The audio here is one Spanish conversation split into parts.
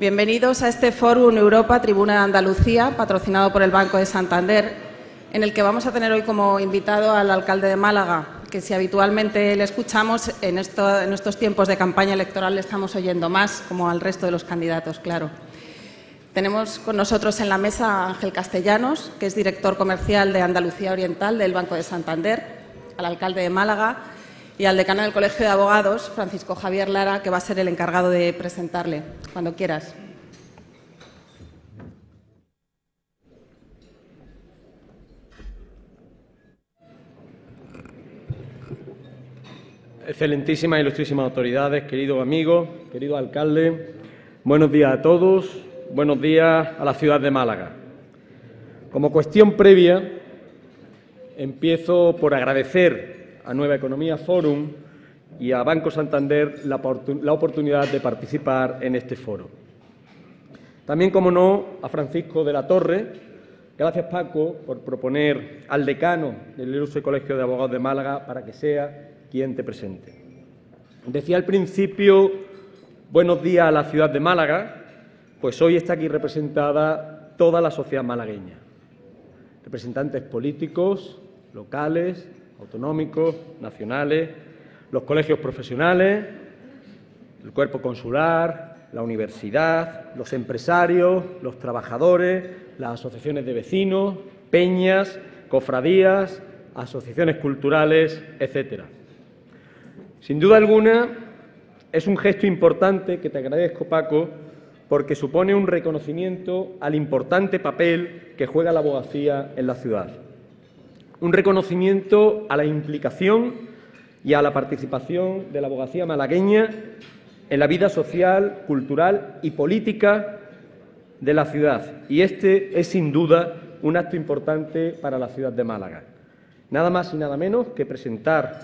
Bienvenidos a este Fórum Europa Tribuna de Andalucía, patrocinado por el Banco de Santander, en el que vamos a tener hoy como invitado al alcalde de Málaga, que si habitualmente le escuchamos, en estos tiempos de campaña electoral le estamos oyendo más, como al resto de los candidatos, claro. Tenemos con nosotros en la mesa a Ángel Castellanos, que es director comercial de Andalucía Oriental del Banco de Santander, al alcalde de Málaga y al decano del Colegio de Abogados, Francisco Javier Lara, que va a ser el encargado de presentarle. Cuando quieras. Excelentísimas e ilustrísimas autoridades, queridos amigos, querido alcalde, buenos días a todos, buenos días a la ciudad de Málaga. Como cuestión previa, empiezo por agradecer a Nueva Economía Forum y a Banco Santander la oportunidad de participar en este foro. También, como no, a Francisco de la Torre. Gracias, Paco, por proponer al decano del Ilustre Colegio de Abogados de Málaga para que sea quien te presente. Decía al principio, buenos días a la ciudad de Málaga, pues hoy está aquí representada toda la sociedad malagueña. Representantes políticos, locales, autonómicos, nacionales, los colegios profesionales, el cuerpo consular, la universidad, los empresarios, los trabajadores, las asociaciones de vecinos, peñas, cofradías, asociaciones culturales, etcétera. Sin duda alguna, es un gesto importante que te agradezco, Paco, porque supone un reconocimiento al importante papel que juega la abogacía en la ciudad. Un reconocimiento a la implicación y a la participación de la abogacía malagueña en la vida social, cultural y política de la ciudad. Y este es, sin duda, un acto importante para la ciudad de Málaga. Nada más y nada menos que presentar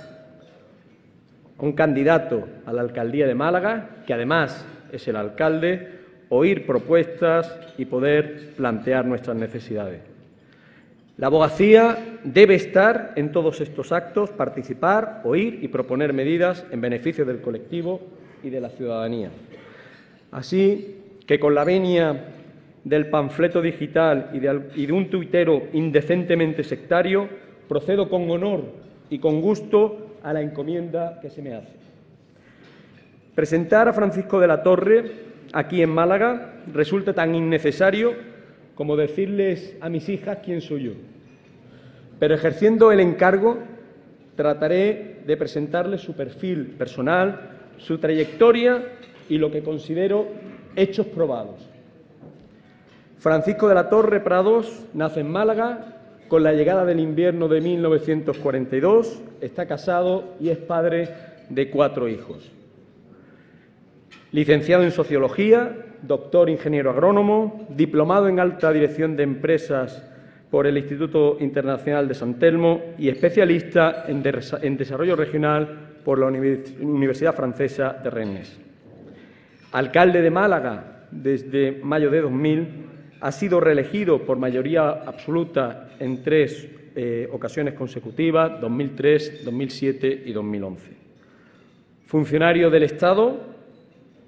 a un candidato a la alcaldía de Málaga, que además es el alcalde, oír propuestas y poder plantear nuestras necesidades. La abogacía debe estar en todos estos actos, participar, oír y proponer medidas en beneficio del colectivo y de la ciudadanía. Así que, con la venia del panfleto digital y de un tuitero indecentemente sectario, procedo con honor y con gusto a la encomienda que se me hace. Presentar a Francisco de la Torre aquí en Málaga resulta tan innecesario como decirles a mis hijas quién soy yo. Pero ejerciendo el encargo, trataré de presentarles su perfil personal, su trayectoria y lo que considero hechos probados. Francisco de la Torre Prados nace en Málaga con la llegada del invierno de 1942, está casado y es padre de 4 hijos. Licenciado en Sociología, doctor ingeniero agrónomo, diplomado en Alta Dirección de Empresas por el Instituto Internacional de San Telmo y especialista en Desarrollo Regional por la Universidad Francesa de Rennes. Alcalde de Málaga desde mayo de 2000, ha sido reelegido por mayoría absoluta en 3 ocasiones consecutivas, 2003, 2007 y 2011. Funcionario del Estado,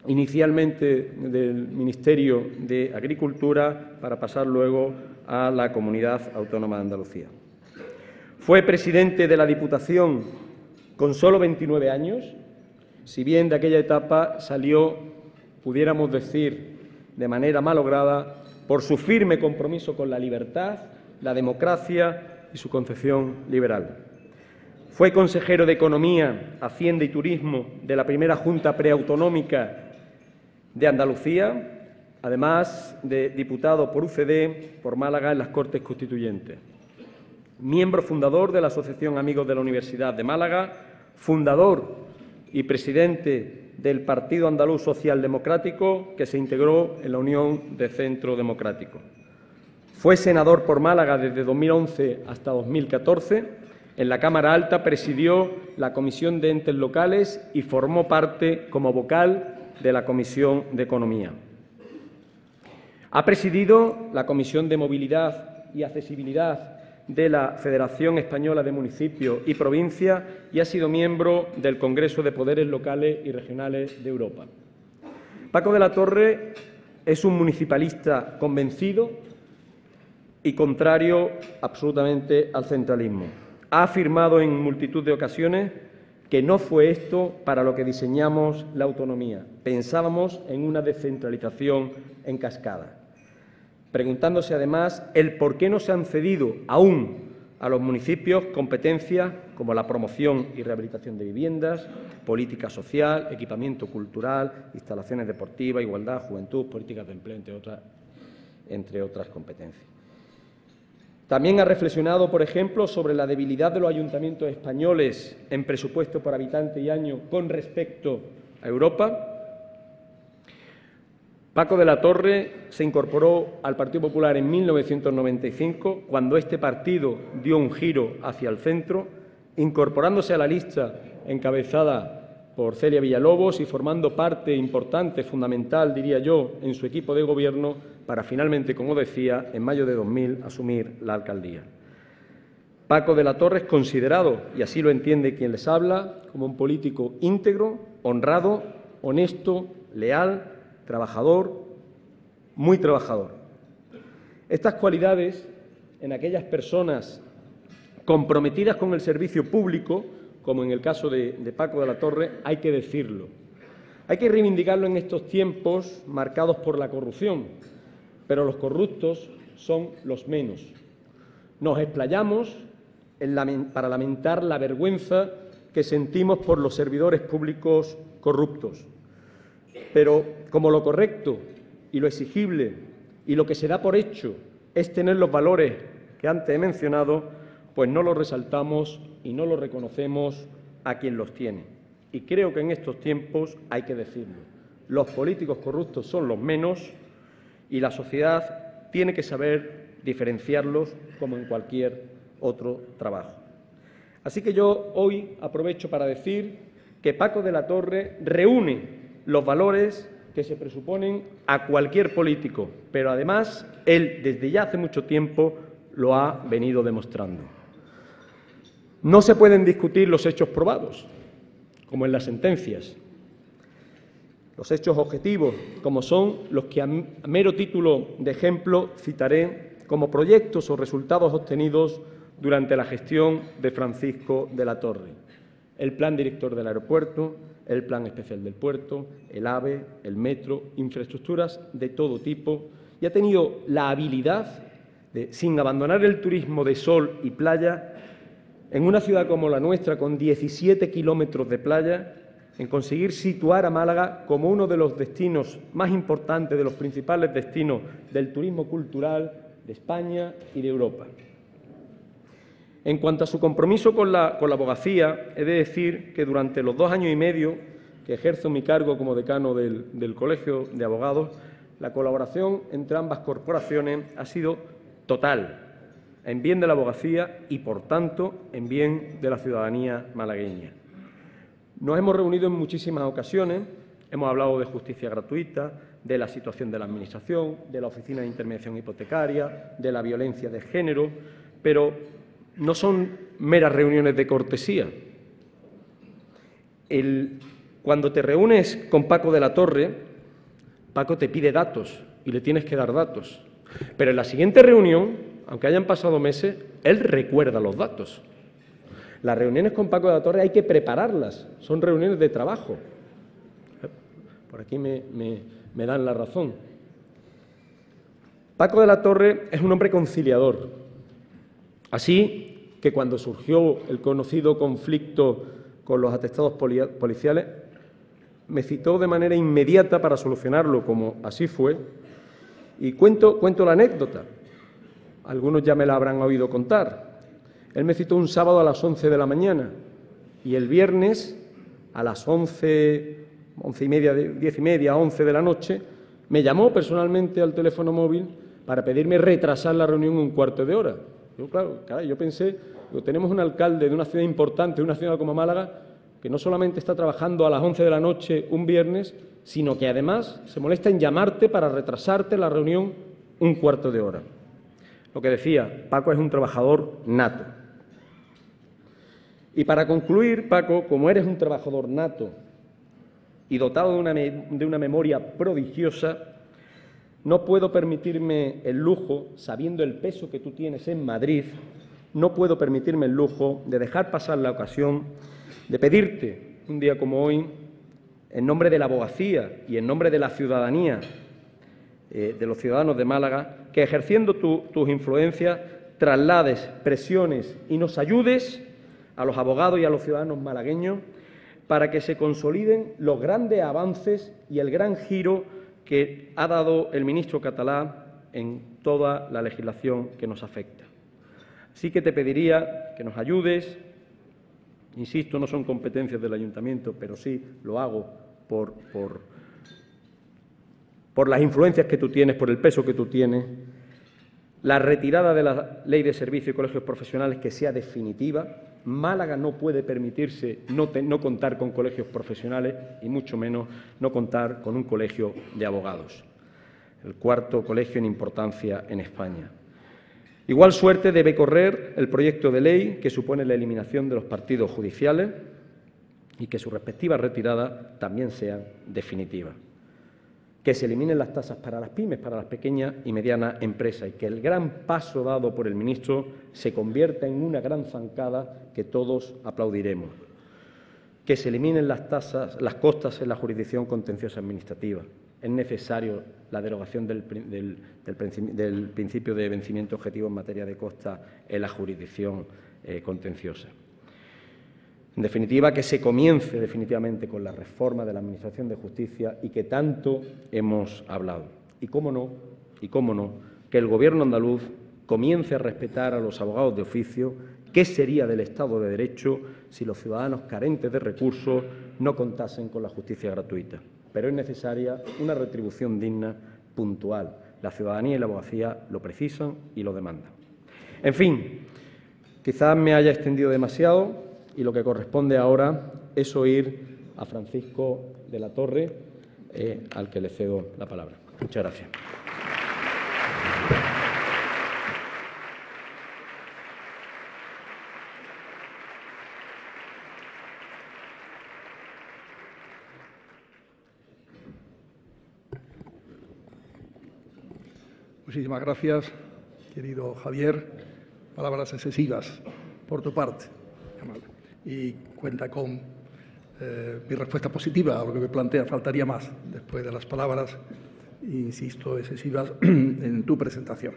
inicialmente del Ministerio de Agricultura, para pasar luego a la Comunidad Autónoma de Andalucía. Fue presidente de la Diputación con solo 29 años, si bien de aquella etapa salió, pudiéramos decir, de manera malograda, por su firme compromiso con la libertad, la democracia y su concepción liberal. Fue consejero de Economía, Hacienda y Turismo de la primera Junta Preautonómica de Andalucía, además de diputado por UCD por Málaga en las Cortes Constituyentes. Miembro fundador de la Asociación Amigos de la Universidad de Málaga, fundador y presidente del Partido Andaluz Socialdemocrático, que se integró en la Unión de Centro Democrático. Fue senador por Málaga desde 2011 hasta 2014. En la Cámara Alta presidió la Comisión de Entes Locales y formó parte como vocal de la Comisión de Economía. Ha presidido la Comisión de Movilidad y Accesibilidad de la Federación Española de Municipios y Provincias y ha sido miembro del Congreso de Poderes Locales y Regionales de Europa. Paco de la Torre es un municipalista convencido y contrario absolutamente al centralismo. Ha afirmado en multitud de ocasiones que no fue esto para lo que diseñamos la autonomía. Pensábamos en una descentralización en cascada, preguntándose además el por qué no se han cedido aún a los municipios competencias como la promoción y rehabilitación de viviendas, política social, equipamiento cultural, instalaciones deportivas, igualdad, juventud, políticas de empleo, entre otras competencias. También ha reflexionado, por ejemplo, sobre la debilidad de los ayuntamientos españoles en presupuesto por habitante y año con respecto a Europa. Paco de la Torre se incorporó al Partido Popular en 1995, cuando este partido dio un giro hacia el centro, incorporándose a la lista encabezada por Celia Villalobos y formando parte importante, fundamental, diría yo, en su equipo de gobierno para finalmente, como decía, en mayo de 2000 asumir la alcaldía. Paco de la Torre es considerado, y así lo entiende quien les habla, como un político íntegro, honrado, honesto, leal, trabajador, muy trabajador. Estas cualidades en aquellas personas comprometidas con el servicio público, como en el caso de Paco de la Torre, hay que decirlo. Hay que reivindicarlo en estos tiempos marcados por la corrupción, pero los corruptos son los menos. Nos explayamos para lamentar la vergüenza que sentimos por los servidores públicos corruptos. Pero como lo correcto y lo exigible y lo que se da por hecho es tener los valores que antes he mencionado, pues no los resaltamos y no los reconocemos a quien los tiene. Y creo que en estos tiempos hay que decirlo. Los políticos corruptos son los menos y la sociedad tiene que saber diferenciarlos como en cualquier otro trabajo. Así que yo hoy aprovecho para decir que Paco de la Torre reúne los valores que se presuponen a cualquier político, pero además él desde ya hace mucho tiempo lo ha venido demostrando. No se pueden discutir los hechos probados, como en las sentencias. Los hechos objetivos, como son los que a mero título de ejemplo citaré como proyectos o resultados obtenidos durante la gestión de Francisco de la Torre. El Plan Director del Aeropuerto, el Plan Especial del Puerto, el AVE, el metro, infraestructuras de todo tipo, y ha tenido la habilidad de, sin abandonar el turismo de sol y playa, en una ciudad como la nuestra, con 17 kilómetros de playa, en conseguir situar a Málaga como uno de los destinos más importantes, de los principales destinos del turismo cultural de España y de Europa. En cuanto a su compromiso con la abogacía, he de decir que durante los 2 años y medio que ejerzo mi cargo como decano del Colegio de Abogados, la colaboración entre ambas corporaciones ha sido total, en bien de la abogacía y, por tanto, en bien de la ciudadanía malagueña. Nos hemos reunido en muchísimas ocasiones, hemos hablado de justicia gratuita, de la situación de la Administración, de la Oficina de Intermediación Hipotecaria, de la violencia de género, pero no son meras reuniones de cortesía. Cuando te reúnes con Paco de la Torre, Paco te pide datos y le tienes que dar datos. Pero en la siguiente reunión, aunque hayan pasado meses, él recuerda los datos. Las reuniones con Paco de la Torre hay que prepararlas, son reuniones de trabajo. Por aquí me dan la razón. Paco de la Torre es un hombre conciliador. Así que cuando surgió el conocido conflicto con los atestados policiales, me citó de manera inmediata para solucionarlo, como así fue, y cuento la anécdota. Algunos ya me la habrán oído contar. Él me citó un sábado a las 11 de la mañana y el viernes a las 11 y media, 10 y media, 11 de la noche, me llamó personalmente al teléfono móvil para pedirme retrasar la reunión un cuarto de hora. Yo pensé, tenemos un alcalde de una ciudad importante, de una ciudad como Málaga, que no solamente está trabajando a las 11 de la noche un viernes, sino que además se molesta en llamarte para retrasarte la reunión un cuarto de hora. Lo que decía, Paco es un trabajador nato. Y para concluir, Paco, como eres un trabajador nato y dotado de una memoria prodigiosa, no puedo permitirme el lujo, sabiendo el peso que tú tienes en Madrid, no puedo permitirme el lujo de dejar pasar la ocasión de pedirte, un día como hoy, en nombre de la abogacía y en nombre de la ciudadanía, de los ciudadanos de Málaga, que ejerciendo tus influencias traslades presiones y nos ayudes a los abogados y a los ciudadanos malagueños para que se consoliden los grandes avances y el gran giro que ha dado el ministro catalá en toda la legislación que nos afecta. Así que te pediría que nos ayudes. Insisto, no son competencias del Ayuntamiento, pero sí lo hago por las influencias que tú tienes, por el peso que tú tienes. La retirada de la Ley de Servicios y Colegios Profesionales que sea definitiva. Málaga no puede permitirse no contar con colegios profesionales y mucho menos no contar con un colegio de abogados, el cuarto colegio en importancia en España. Igual suerte debe correr el proyecto de ley que supone la eliminación de los partidos judiciales y que su respectiva retirada también sea definitiva. Que se eliminen las tasas para las pymes, para las pequeñas y medianas empresas, y que el gran paso dado por el ministro se convierta en una gran zancada que todos aplaudiremos. Que se eliminen las costas en la jurisdicción contenciosa administrativa. Es necesario la derogación del principio de vencimiento objetivo en materia de costas en la jurisdicción contenciosa. En definitiva, que se comience definitivamente con la reforma de la Administración de Justicia y que tanto hemos hablado. Y cómo no, que el Gobierno andaluz comience a respetar a los abogados de oficio. ¿Qué sería del Estado de Derecho si los ciudadanos carentes de recursos no contasen con la justicia gratuita? Pero es necesaria una retribución digna, puntual. La ciudadanía y la abogacía lo precisan y lo demandan. En fin, quizás me haya extendido demasiado. Y lo que corresponde ahora es oír a Francisco de la Torre, al que le cedo la palabra. Muchas gracias. Muchísimas gracias, querido Javier. Palabras excesivas por tu parte. Y cuenta con mi respuesta positiva a lo que me plantea. Faltaría más después de las palabras, insisto, excesivas en tu presentación.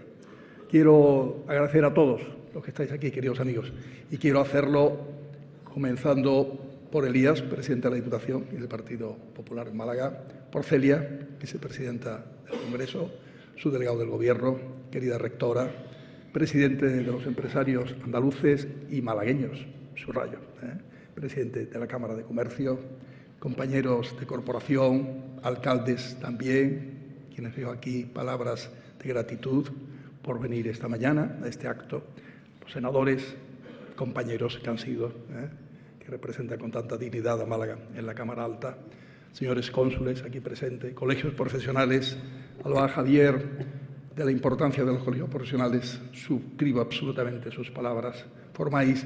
Quiero agradecer a todos los que estáis aquí, queridos amigos, y quiero hacerlo comenzando por Elías, presidente de la Diputación y del Partido Popular en Málaga, por Celia, vicepresidenta del Congreso, subdelegado del Gobierno, querida rectora, presidente de los empresarios andaluces y malagueños, subrayo, presidente de la Cámara de Comercio, compañeros de corporación, alcaldes también, quienes veo aquí palabras de gratitud por venir esta mañana a este acto, los senadores, compañeros que han sido, que representan con tanta dignidad a Málaga en la Cámara Alta, señores cónsules aquí presentes, colegios profesionales, hablaba Javier de la importancia de los colegios profesionales, suscribo absolutamente sus palabras. Formáis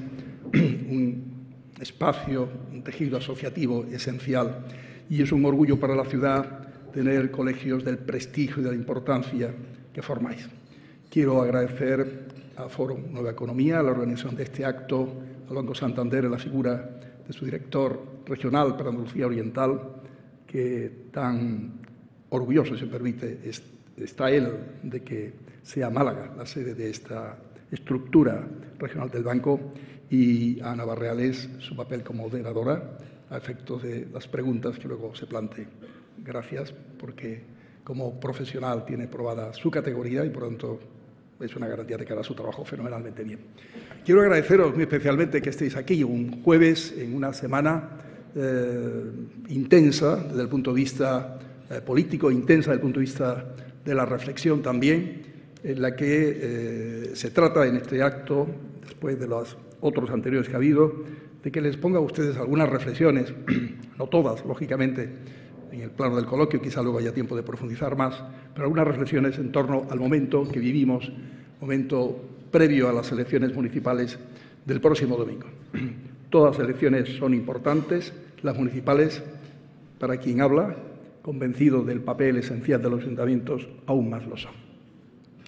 un espacio, un tejido asociativo esencial y es un orgullo para la ciudad tener colegios del prestigio y de la importancia que formáis. Quiero agradecer a Foro Nueva Economía, a la organización de este acto, al Banco Santander, en la figura de su director regional para Andalucía Oriental, que tan orgulloso, si me permite, está él de que sea Málaga la sede de esta estructura regional del banco, y a Ana Barreales su papel como moderadora a efectos de las preguntas que luego se planteen. Gracias, porque como profesional tiene probada su categoría y por lo tanto es una garantía de que hará su trabajo fenomenalmente bien. Quiero agradeceros muy especialmente que estéis aquí un jueves en una semana intensa desde el punto de vista político, intensa desde el punto de vista de la reflexión también, en la que se trata en este acto, después de los otros anteriores que ha habido, de que les ponga a ustedes algunas reflexiones, no todas, lógicamente, en el plano del coloquio, quizá luego haya tiempo de profundizar más, pero algunas reflexiones en torno al momento que vivimos, momento previo a las elecciones municipales del próximo domingo. Todas las elecciones son importantes, las municipales, para quien habla, convencido del papel esencial de los ayuntamientos, aún más lo son.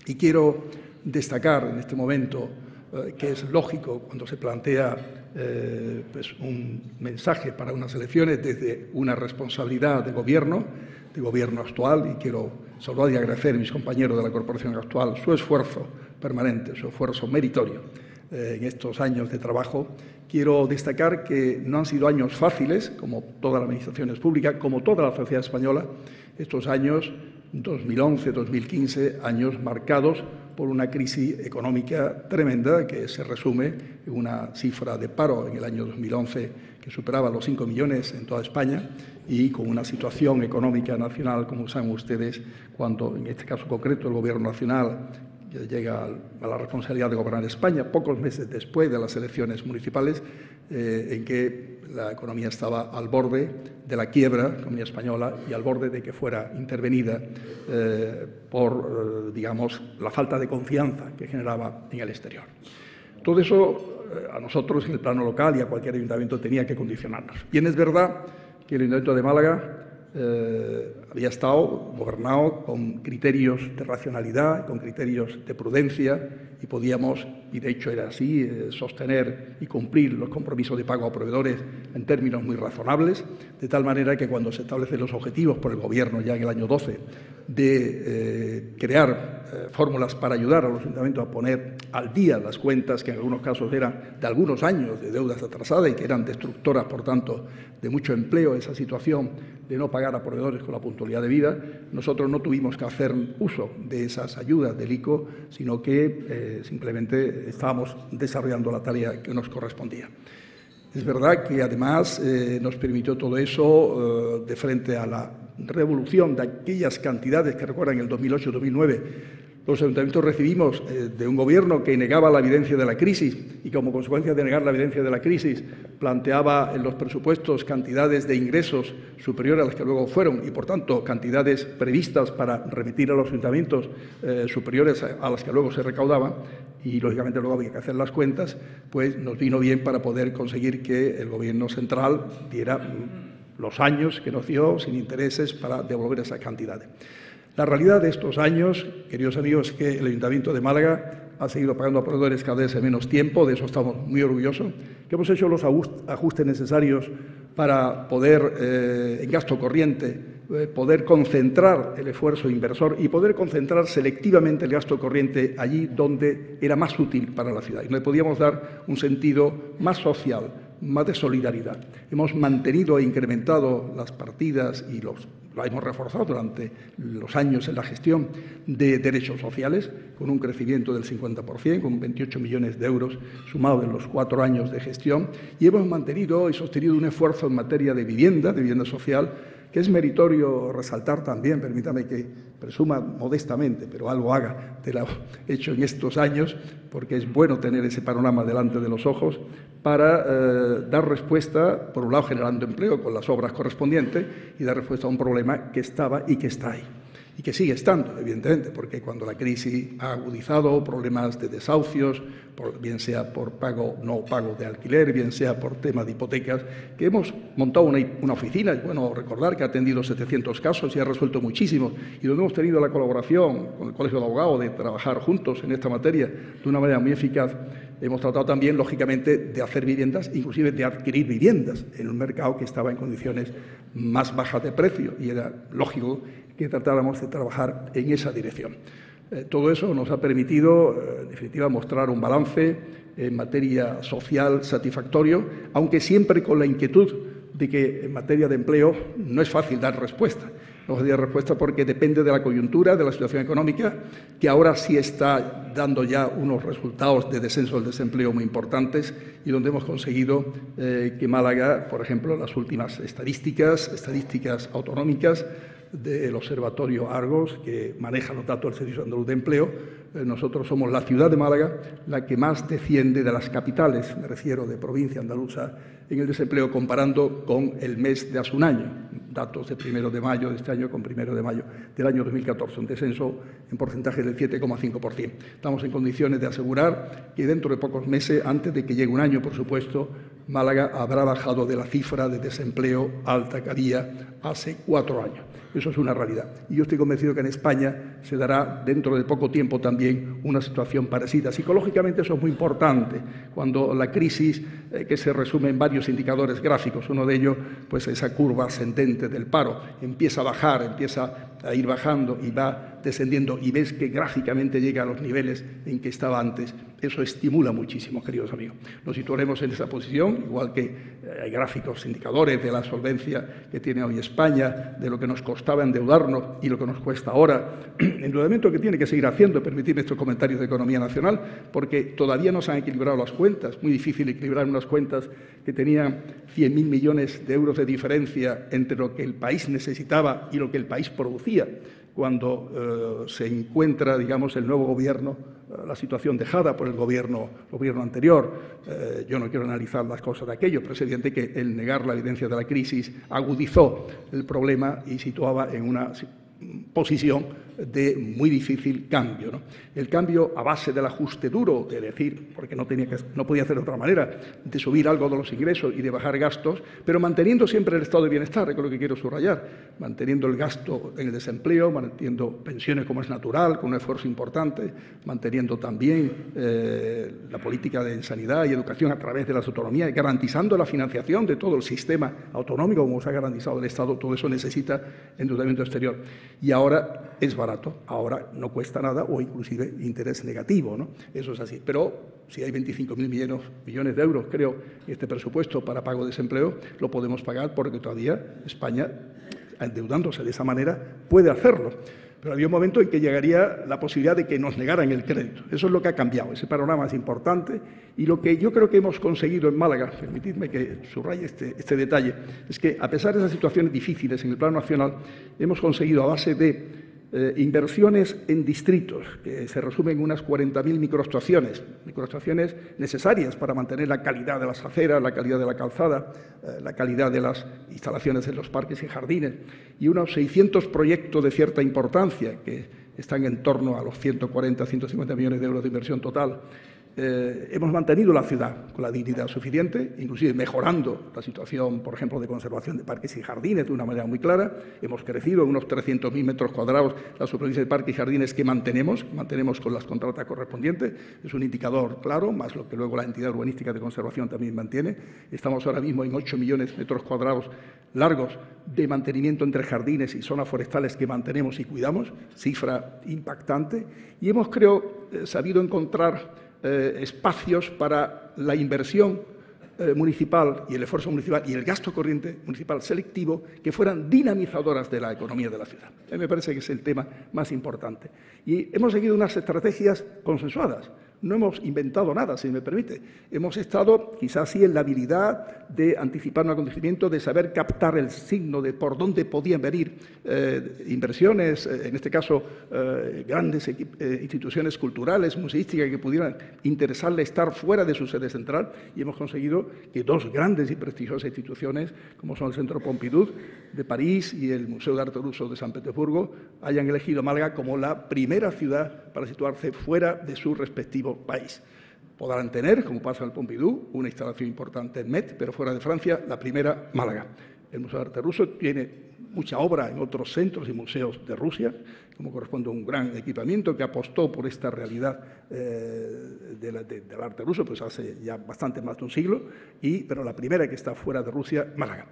Y quiero destacar en este momento que es lógico cuando se plantea pues un mensaje para unas elecciones desde una responsabilidad de gobierno actual, y quiero saludar y agradecer a mis compañeros de la corporación actual su esfuerzo permanente, su esfuerzo meritorio en estos años de trabajo. Quiero destacar que no han sido años fáciles, como todas las administraciones públicas, como toda la sociedad española. Estos años 2011-2015, años marcados por una crisis económica tremenda que se resume en una cifra de paro en el año 2011 que superaba los 5 millones en toda España, y con una situación económica nacional, como saben ustedes, cuando en este caso concreto el Gobierno nacional llega a la responsabilidad de gobernar España, pocos meses después de las elecciones municipales, en que la economía estaba al borde de la quiebra, la economía española, y al borde de que fuera intervenida por, digamos, la falta de confianza que generaba en el exterior. Todo eso a nosotros en el plano local y a cualquier ayuntamiento tenía que condicionarnos. Bien, es verdad que el Ayuntamiento de Málaga había estado gobernado con criterios de racionalidad, con criterios de prudencia, y podíamos, y de hecho era así, sostener y cumplir los compromisos de pago a proveedores en términos muy razonables, de tal manera que cuando se establecen los objetivos por el Gobierno ya en el año 12 de crear fórmulas para ayudar a los ayuntamientos a poner al día las cuentas, que en algunos casos eran de algunos años de deudas atrasadas y que eran destructoras, por tanto, de mucho empleo, esa situación de no pagar a proveedores con la puntualidad debida, nosotros no tuvimos que hacer uso de esas ayudas del ICO, sino que simplemente estábamos desarrollando la tarea que nos correspondía. Es verdad que además nos permitió todo eso de frente a la revolución de aquellas cantidades que recuerdan en el 2008-2009 los ayuntamientos recibimos de un gobierno que negaba la evidencia de la crisis y, como consecuencia de negar la evidencia de la crisis, planteaba en los presupuestos cantidades de ingresos superiores a las que luego fueron y, por tanto, cantidades previstas para remitir a los ayuntamientos superiores a las que luego se recaudaban, y, lógicamente, luego había que hacer las cuentas, pues nos vino bien para poder conseguir que el Gobierno central diera los años que nos dio sin intereses para devolver esas cantidades. La realidad de estos años, queridos amigos, es que el Ayuntamiento de Málaga ha seguido pagando a proveedores cada vez en menos tiempo, de eso estamos muy orgullosos, que hemos hecho los ajustes necesarios para poder, en gasto corriente, poder concentrar el esfuerzo inversor y poder concentrar selectivamente el gasto corriente allí donde era más útil para la ciudad y donde podíamos dar un sentido más social, más de solidaridad. Hemos mantenido e incrementado las partidas y lo hemos reforzado durante los años en la gestión de derechos sociales, con un crecimiento del 50%, con 28 millones de euros sumados en los 4 años de gestión, y hemos mantenido y sostenido un esfuerzo en materia de vivienda social, que es meritorio resaltar también, permítame que presuma modestamente, pero algo haga de lo hecho en estos años, porque es bueno tener ese panorama delante de los ojos para dar respuesta, por un lado, generando empleo con las obras correspondientes y dar respuesta a un problema que estaba y que está ahí. Y que sigue estando, evidentemente, porque cuando la crisis ha agudizado problemas de desahucios, bien sea por pago o no pago de alquiler, bien sea por tema de hipotecas, que hemos montado una oficina, es bueno recordar que ha atendido 700 casos y ha resuelto muchísimos, y donde hemos tenido la colaboración con el Colegio de Abogados de trabajar juntos en esta materia de una manera muy eficaz. Hemos tratado también, lógicamente, de hacer viviendas, inclusive de adquirir viviendas en un mercado que estaba en condiciones más bajas de precio, y era lógico que tratáramos de trabajar en esa dirección. Todo eso nos ha permitido, en definitiva, mostrar un balance en materia social satisfactorio, aunque siempre con la inquietud de que en materia de empleo no es fácil dar respuesta. No es fácil dar respuesta porque depende de la coyuntura, de la situación económica, que ahora sí está dando ya unos resultados de descenso del desempleo muy importantes, y donde hemos conseguido que Málaga, por ejemplo, las últimas estadísticas autonómicas del Observatorio Argos, que maneja los datos del Servicio Andaluz de Empleo, nosotros somos la ciudad de Málaga la que más desciende de las capitales, me refiero de provincia andaluza, en el desempleo comparando con el mes de hace un año. Datos de 1 de mayo de este año con 1 de mayo del año 2014, un descenso en porcentaje del 7,5%. Estamos en condiciones de asegurar que dentro de pocos meses, antes de que llegue un año, por supuesto, Málaga habrá bajado de la cifra de desempleo alta que había hace 4 años. Eso es una realidad. Y yo estoy convencido que en España se dará dentro de poco tiempo también una situación parecida. Psicológicamente eso es muy importante. Cuando la crisis, que se resume en varios indicadores gráficos, uno de ellos, pues esa curva ascendente del paro, empieza a bajar, empieza a ir bajando y va descendiendo y ves que gráficamente llega a los niveles en que estaba antes. Eso estimula muchísimo, queridos amigos. Nos situaremos en esa posición, igual que hay gráficos, indicadores de la solvencia que tiene hoy España, de lo que nos costaba endeudarnos y lo que nos cuesta ahora. Endeudamiento que tiene que seguir haciendo, permitirme estos comentarios de economía nacional, porque todavía no se han equilibrado las cuentas. Muy difícil equilibrar unas cuentas que tenían 100.000 millones de euros de diferencia entre lo que el país necesitaba y lo que el país producía. Cuando se encuentra, digamos, el nuevo gobierno, la situación dejada por el gobierno anterior. Yo no quiero analizar las cosas de aquello, pero es evidente que el negar la evidencia de la crisis agudizó el problema y situaba en una posición de muy difícil cambio, ¿no? El cambio a base del ajuste duro, de decir, porque no podía hacer de otra manera, de subir algo de los ingresos y de bajar gastos, pero manteniendo siempre el estado de bienestar, que es lo que quiero subrayar, manteniendo el gasto en el desempleo, manteniendo pensiones como es natural, con un esfuerzo importante, manteniendo también la política de sanidad y educación a través de las autonomías, garantizando la financiación de todo el sistema autonómico, como se ha garantizado el Estado. Todo eso necesita endeudamiento exterior. Y ahora es barato, ahora no cuesta nada o inclusive interés negativo, ¿no? Eso es así. Pero si hay 25.000 millones de euros, creo, en este presupuesto para pago de desempleo, lo podemos pagar porque todavía España, endeudándose de esa manera, puede hacerlo. Pero había un momento en que llegaría la posibilidad de que nos negaran el crédito. Eso es lo que ha cambiado. Ese panorama es importante y lo que yo creo que hemos conseguido en Málaga, permitidme que subraye este detalle, es que a pesar de esas situaciones difíciles en el plano nacional, hemos conseguido a base de inversiones en distritos, que se resumen en unas 40.000 microestaciones necesarias para mantener la calidad de las aceras, la calidad de la calzada, la calidad de las instalaciones en los parques y jardines, y unos 600 proyectos de cierta importancia, que están en torno a los 140, 150 millones de euros de inversión total. Hemos mantenido la ciudad con la dignidad suficiente, inclusive mejorando la situación, por ejemplo, de conservación de parques y jardines de una manera muy clara. Hemos crecido en unos 300.000 metros cuadrados la superficie de parques y jardines que mantenemos con las contratas correspondientes. Es un indicador claro, más lo que luego la entidad urbanística de conservación también mantiene. Estamos ahora mismo en 8 millones de metros cuadrados largos de mantenimiento entre jardines y zonas forestales que mantenemos y cuidamos, cifra impactante. Y hemos, creo, sabido encontrar espacios para la inversión municipal y el esfuerzo municipal y el gasto corriente municipal selectivo que fueran dinamizadoras de la economía de la ciudad. A mí me parece que es el tema más importante. Y hemos seguido unas estrategias consensuadas. No hemos inventado nada, si me permite. Hemos estado, quizás sí, en la habilidad de anticipar un acontecimiento, de saber captar el signo de por dónde podían venir inversiones, en este caso grandes instituciones culturales, museísticas, que pudieran interesarle estar fuera de su sede central, y hemos conseguido que dos grandes y prestigiosas instituciones, como son el Centro Pompidou de París y el Museo de Arte Ruso de San Petersburgo, hayan elegido Málaga como la primera ciudad para situarse fuera de su respectivo país. Podrán tener, como pasa en el Pompidou, una instalación importante en Met, pero fuera de Francia, la primera, Málaga. El Museo de Arte Ruso tiene mucha obra en otros centros y museos de Rusia, como corresponde a un gran equipamiento que apostó por esta realidad del arte ruso, pues hace ya bastante más de un siglo, pero la primera que está fuera de Rusia, Málaga.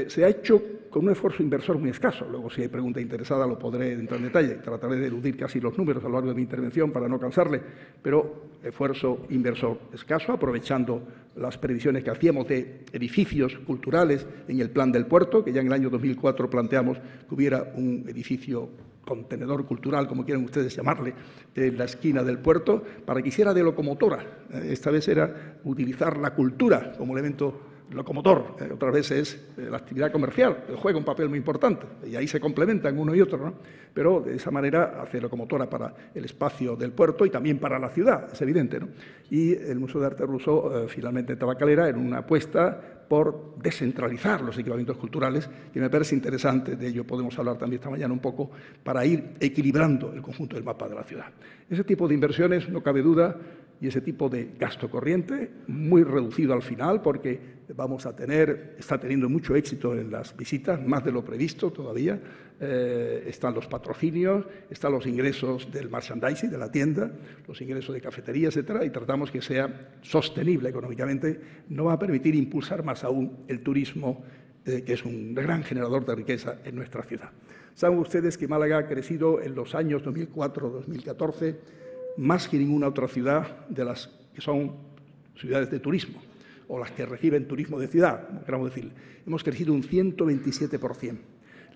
Se ha hecho con un esfuerzo inversor muy escaso. Luego, si hay pregunta interesada, lo podré entrar en detalle. Trataré de eludir casi los números a lo largo de mi intervención para no cansarle, pero esfuerzo inversor escaso, aprovechando las previsiones que hacíamos de edificios culturales en el plan del puerto, que ya en el año 2004 planteamos que hubiera un edificio contenedor cultural, como quieran ustedes llamarle, en la esquina del puerto, para que hiciera de locomotora. Esta vez era utilizar la cultura como elemento locomotor, otras veces la actividad comercial, juega un papel muy importante y ahí se complementan uno y otro, ¿no? Pero de esa manera hace locomotora para el espacio del puerto y también para la ciudad, es evidente, ¿no? Y el Museo de Arte Ruso, finalmente en Tabacalera, en una apuesta por descentralizar los equipamientos culturales, que me parece interesante, de ello podemos hablar también esta mañana un poco, para ir equilibrando el conjunto del mapa de la ciudad. Ese tipo de inversiones, no cabe duda, y ese tipo de gasto corriente, muy reducido al final, porque está teniendo mucho éxito en las visitas, más de lo previsto todavía. Están los patrocinios, están los ingresos del merchandising, de la tienda, los ingresos de cafetería, etcétera, y tratamos que sea sostenible económicamente. No va a permitir impulsar más aún el turismo, que es un gran generador de riqueza en nuestra ciudad. Saben ustedes que Málaga ha crecido en los años 2004-2014 más que ninguna otra ciudad de las que son ciudades de turismo o las que reciben turismo de ciudad, como queramos decir. Hemos crecido un 127%.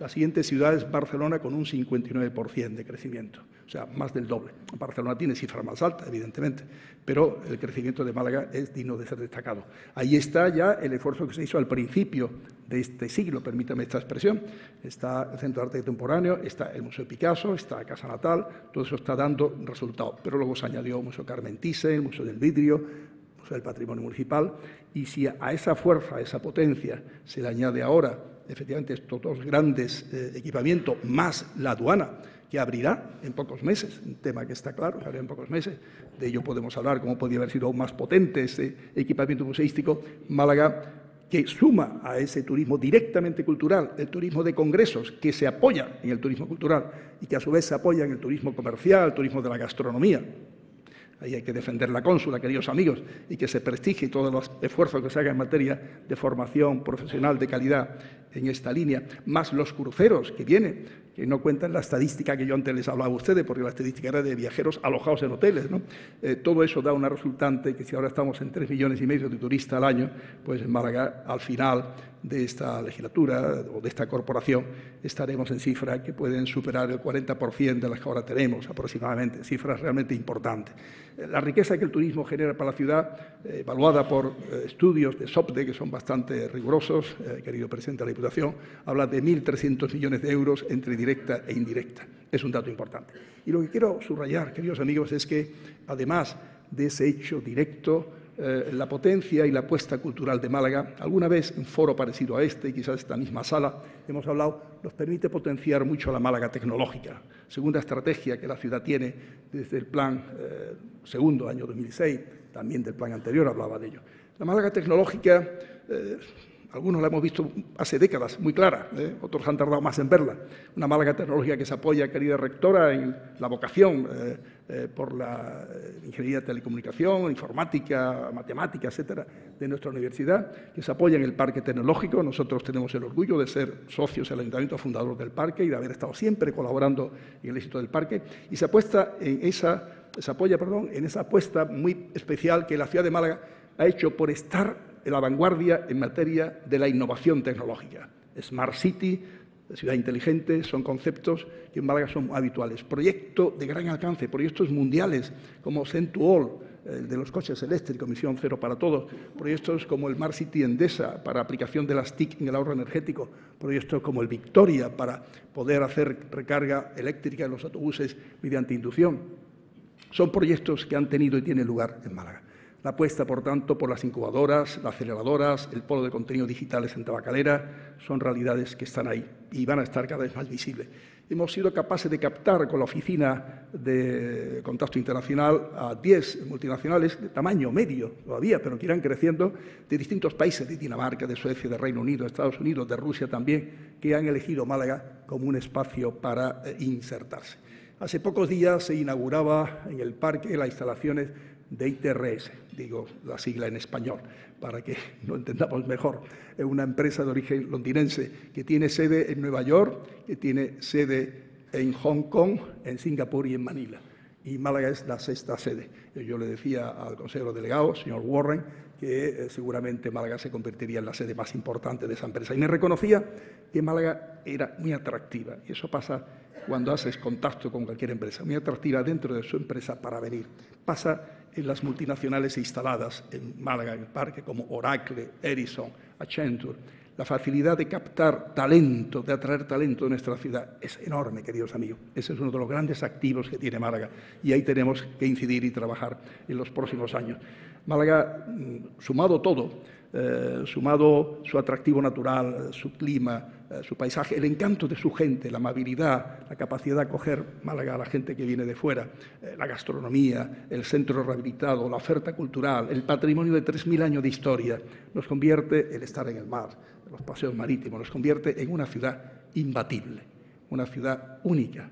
La siguiente ciudad es Barcelona, con un 59% de crecimiento, o sea, más del doble. Barcelona tiene cifras más altas, evidentemente, pero el crecimiento de Málaga es digno de ser destacado. Ahí está ya el esfuerzo que se hizo al principio de este siglo, permítame esta expresión. Está el Centro de Arte Contemporáneo, está el Museo Picasso, está Casa Natal, todo eso está dando resultados. Pero luego se añadió el Museo Carmen Thyssen, el Museo del Vidrio, el Museo del Patrimonio Municipal, y si a esa fuerza, a esa potencia, se le añade ahora efectivamente estos dos grandes equipamientos, más la aduana, que abrirá en pocos meses, un tema que está claro, que abrirá en pocos meses, de ello podemos hablar, cómo podría haber sido aún más potente ese equipamiento museístico. Málaga, que suma a ese turismo directamente cultural, el turismo de congresos, que se apoya en el turismo cultural y que a su vez se apoya en el turismo comercial, el turismo de la gastronomía. Ahí hay que defender la cónsula, queridos amigos, y que se prestigie todos los esfuerzos que se hagan en materia de formación profesional de calidad en esta línea, más los cruceros que vienen, que no cuentan la estadística que yo antes les hablaba a ustedes, porque la estadística era de viajeros alojados en hoteles, ¿no? Todo eso da una resultante que si ahora estamos en 3,5 millones de turistas al año, pues en Málaga, al final de esta legislatura o de esta corporación, estaremos en cifras que pueden superar el 40% de las que ahora tenemos aproximadamente, cifras realmente importantes. La riqueza que el turismo genera para la ciudad, evaluada por estudios de SOPDE, que son bastante rigurosos, querido presidente de la Diputación, habla de 1.300 millones de euros entre directa e indirecta. Es un dato importante. Y lo que quiero subrayar, queridos amigos, es que, además de ese hecho directo, la potencia y la apuesta cultural de Málaga, alguna vez en foro parecido a este, y quizás esta misma sala, hemos hablado, nos permite potenciar mucho la Málaga tecnológica. Segunda estrategia que la ciudad tiene desde el plan segundo, año 2006, también del plan anterior hablaba de ello. La Málaga tecnológica, algunos la hemos visto hace décadas, muy clara, otros han tardado más en verla. Una Málaga tecnológica que se apoya, querida rectora, en la vocación por la ingeniería de telecomunicación, informática, matemática, etcétera, de nuestra universidad, que se apoya en el parque tecnológico. Nosotros tenemos el orgullo de ser socios del ayuntamiento fundador del parque y de haber estado siempre colaborando en el éxito del parque. Y se apoya en esa apuesta muy especial que la ciudad de Málaga ha hecho por estar en la vanguardia en materia de la innovación tecnológica. Smart City, ciudad inteligente, son conceptos que en Málaga son habituales. Proyectos de gran alcance, proyectos mundiales como Centuol, el de los coches eléctricos, Misión Cero para Todos, proyectos como el Smart City Endesa para aplicación de las TIC en el ahorro energético, proyectos como el Victoria para poder hacer recarga eléctrica en los autobuses mediante inducción. Son proyectos que han tenido y tienen lugar en Málaga. La apuesta, por tanto, por las incubadoras, las aceleradoras, el polo de contenido digitales en Tabacalera, son realidades que están ahí y van a estar cada vez más visibles. Hemos sido capaces de captar con la Oficina de Contacto Internacional a 10 multinacionales de tamaño medio todavía, pero que irán creciendo, de distintos países, de Dinamarca, de Suecia, de Reino Unido, de Estados Unidos, de Rusia también, que han elegido Málaga como un espacio para insertarse. Hace pocos días se inauguraba en el parque las instalaciones de ITRS, digo la sigla en español, para que lo entendamos mejor. Es una empresa de origen londinense que tiene sede en Nueva York, que tiene sede en Hong Kong, en Singapur y en Manila. Y Málaga es la 6ª sede. Yo le decía al consejero delegado, señor Warren, que seguramente Málaga se convertiría en la sede más importante de esa empresa. Y me reconocía que Málaga era muy atractiva. Y eso pasa cuando haces contacto con cualquier empresa, muy atractiva dentro de su empresa para venir. Pasa en las multinacionales instaladas en Málaga, en el parque, como Oracle, Ericsson, Accenture. La facilidad de captar talento, de atraer talento de nuestra ciudad es enorme, queridos amigos. Ese es uno de los grandes activos que tiene Málaga y ahí tenemos que incidir y trabajar en los próximos años. Málaga, sumado todo, sumado su atractivo natural, su clima, su paisaje, el encanto de su gente, la amabilidad, la capacidad de acoger Málaga a la gente que viene de fuera, la gastronomía, el centro rehabilitado, la oferta cultural, el patrimonio de 3.000 años de historia, nos convierte el estar en el mar, los paseos marítimos, nos convierte en una ciudad imbatible, una ciudad única.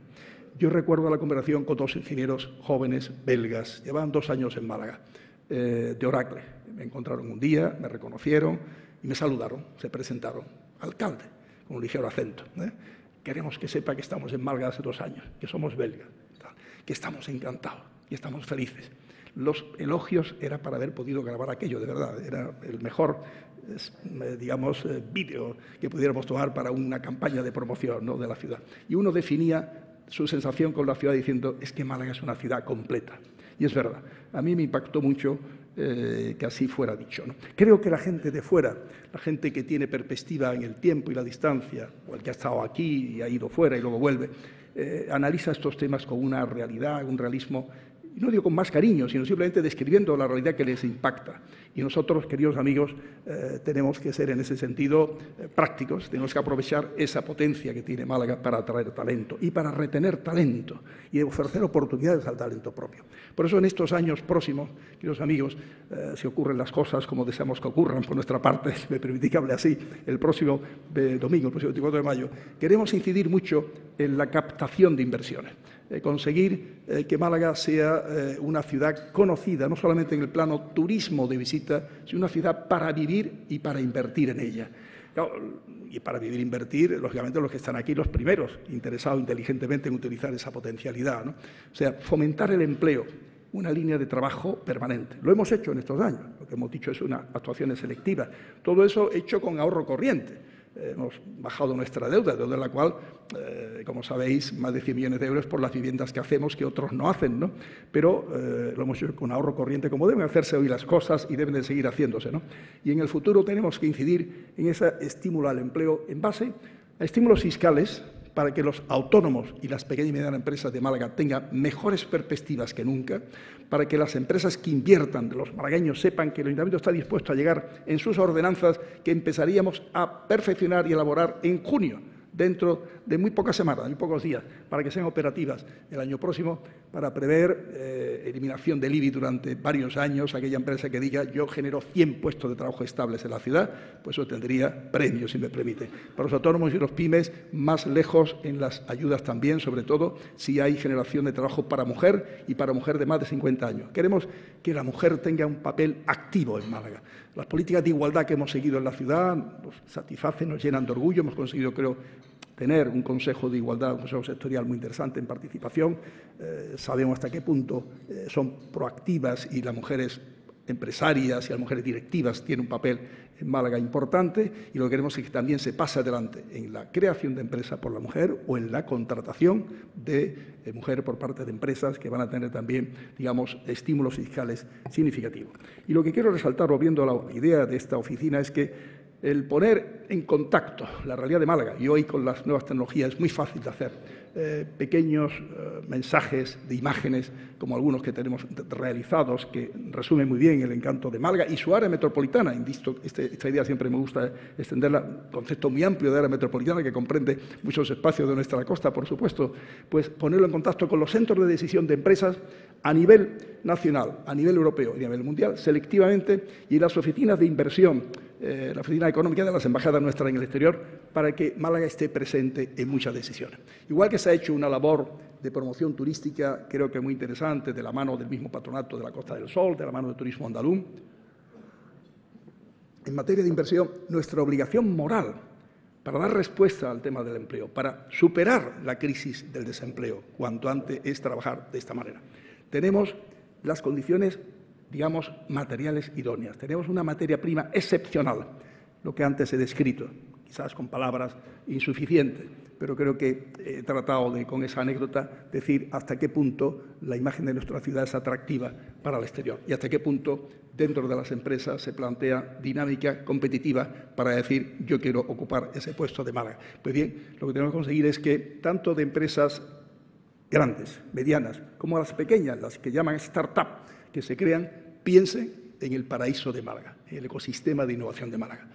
Yo recuerdo la conversación con 2 ingenieros jóvenes belgas, llevaban 2 años en Málaga, de Oracle. Me encontraron un día, me reconocieron y me saludaron, se presentaron. Alcalde, con un ligero acento. Queremos que sepa que estamos en Málaga hace 2 años, que somos belgas, que estamos encantados y estamos felices. Los elogios era para haber podido grabar aquello, de verdad. Era el mejor, digamos, vídeo que pudiéramos tomar para una campaña de promoción, ¿no?, de la ciudad. Y uno definía su sensación con la ciudad diciendo, es que Málaga es una ciudad completa. Y es verdad, a mí me impactó mucho que así fuera dicho, ¿no? Creo que la gente de fuera, la gente que tiene perspectiva en el tiempo y la distancia, o el que ha estado aquí y ha ido fuera y luego vuelve, analiza estos temas con una realidad, un realismo, y no digo con más cariño, sino simplemente describiendo la realidad que les impacta. Y nosotros, queridos amigos, tenemos que ser en ese sentido prácticos, tenemos que aprovechar esa potencia que tiene Málaga para atraer talento y para retener talento y ofrecer oportunidades al talento propio. Por eso en estos años próximos, queridos amigos, si ocurren las cosas como deseamos que ocurran por nuestra parte, si me permitís que hable así, el próximo domingo, el próximo 24 de mayo, queremos incidir mucho en la captación de inversiones. Conseguir que Málaga sea una ciudad conocida, no solamente en el plano turismo de visita, sino una ciudad para vivir y para invertir en ella. Y para vivir e invertir, lógicamente, los que están aquí, los primeros, interesados inteligentemente en utilizar esa potencialidad, ¿no? O sea, fomentar el empleo, una línea de trabajo permanente. Lo hemos hecho en estos años, lo que hemos dicho es una actuaciones selectivas. Todo eso hecho con ahorro corriente. Hemos bajado nuestra deuda de la cual, como sabéis, más de 100 millones de euros por las viviendas que hacemos, que otros no hacen, ¿no? Pero lo hemos hecho con ahorro corriente, como deben hacerse hoy las cosas y deben de seguir haciéndose, ¿no? Y en el futuro tenemos que incidir en ese estímulo al empleo en base a estímulos fiscales para que los autónomos y las pequeñas y medianas empresas de Málaga tengan mejores perspectivas que nunca, para que las empresas que inviertan, de los malagueños, sepan que el Ayuntamiento está dispuesto a llegar en sus ordenanzas que empezaríamos a perfeccionar y elaborar en junio, dentro de muy pocas semanas, muy pocos días, para que sean operativas el año próximo, para prever eliminación del IBI durante varios años. Aquella empresa que diga yo genero 100 puestos de trabajo estables en la ciudad, pues eso tendría premio, si me permite. Para los autónomos y los pymes, más lejos en las ayudas también, sobre todo si hay generación de trabajo para mujer y para mujer de más de 50 años. Queremos que la mujer tenga un papel activo en Málaga. Las políticas de igualdad que hemos seguido en la ciudad nos satisfacen, nos llenan de orgullo. Hemos conseguido, creo, tener un Consejo de Igualdad, un Consejo sectorial muy interesante en participación. Sabemos hasta qué punto son proactivas y las mujeres empresarias y las mujeres directivas tienen un papel en Málaga importante, y lo que queremos es que también se pase adelante en la creación de empresas por la mujer o en la contratación de mujeres por parte de empresas que van a tener también, digamos, estímulos fiscales significativos. Y lo que quiero resaltar, volviendo a la idea de esta oficina, es que el poner en contacto la realidad de Málaga, y hoy con las nuevas tecnologías es muy fácil de hacer, pequeños mensajes de imágenes, como algunos que tenemos realizados, que resumen muy bien el encanto de Málaga y su área metropolitana. Insisto, esta idea siempre me gusta extenderla, un concepto muy amplio de área metropolitana que comprende muchos espacios de nuestra costa, por supuesto, pues ponerlo en contacto con los centros de decisión de empresas a nivel nacional, a nivel europeo y a nivel mundial, selectivamente, y las oficinas de inversión, la oficina económica de las embajadas nuestras en el exterior, para que Málaga esté presente en muchas decisiones. Igual que se ha hecho una labor de promoción turística, creo que muy interesante, de la mano del mismo patronato de la Costa del Sol, de la mano de Turismo Andaluz. En materia de inversión, nuestra obligación moral para dar respuesta al tema del empleo, para superar la crisis del desempleo, cuanto antes, es trabajar de esta manera. Tenemos las condiciones, digamos, materiales idóneas. Tenemos una materia prima excepcional, lo que antes he descrito, quizás con palabras insuficientes, pero creo que he tratado de, con esa anécdota, decir hasta qué punto la imagen de nuestra ciudad es atractiva para el exterior y hasta qué punto dentro de las empresas se plantea dinámica competitiva para decir yo quiero ocupar ese puesto de Málaga. Pues bien, lo que tenemos que conseguir es que tanto de empresas grandes, medianas, como las pequeñas, las que llaman start-up, que se crean, piensen en el paraíso de Málaga, en el ecosistema de innovación de Málaga.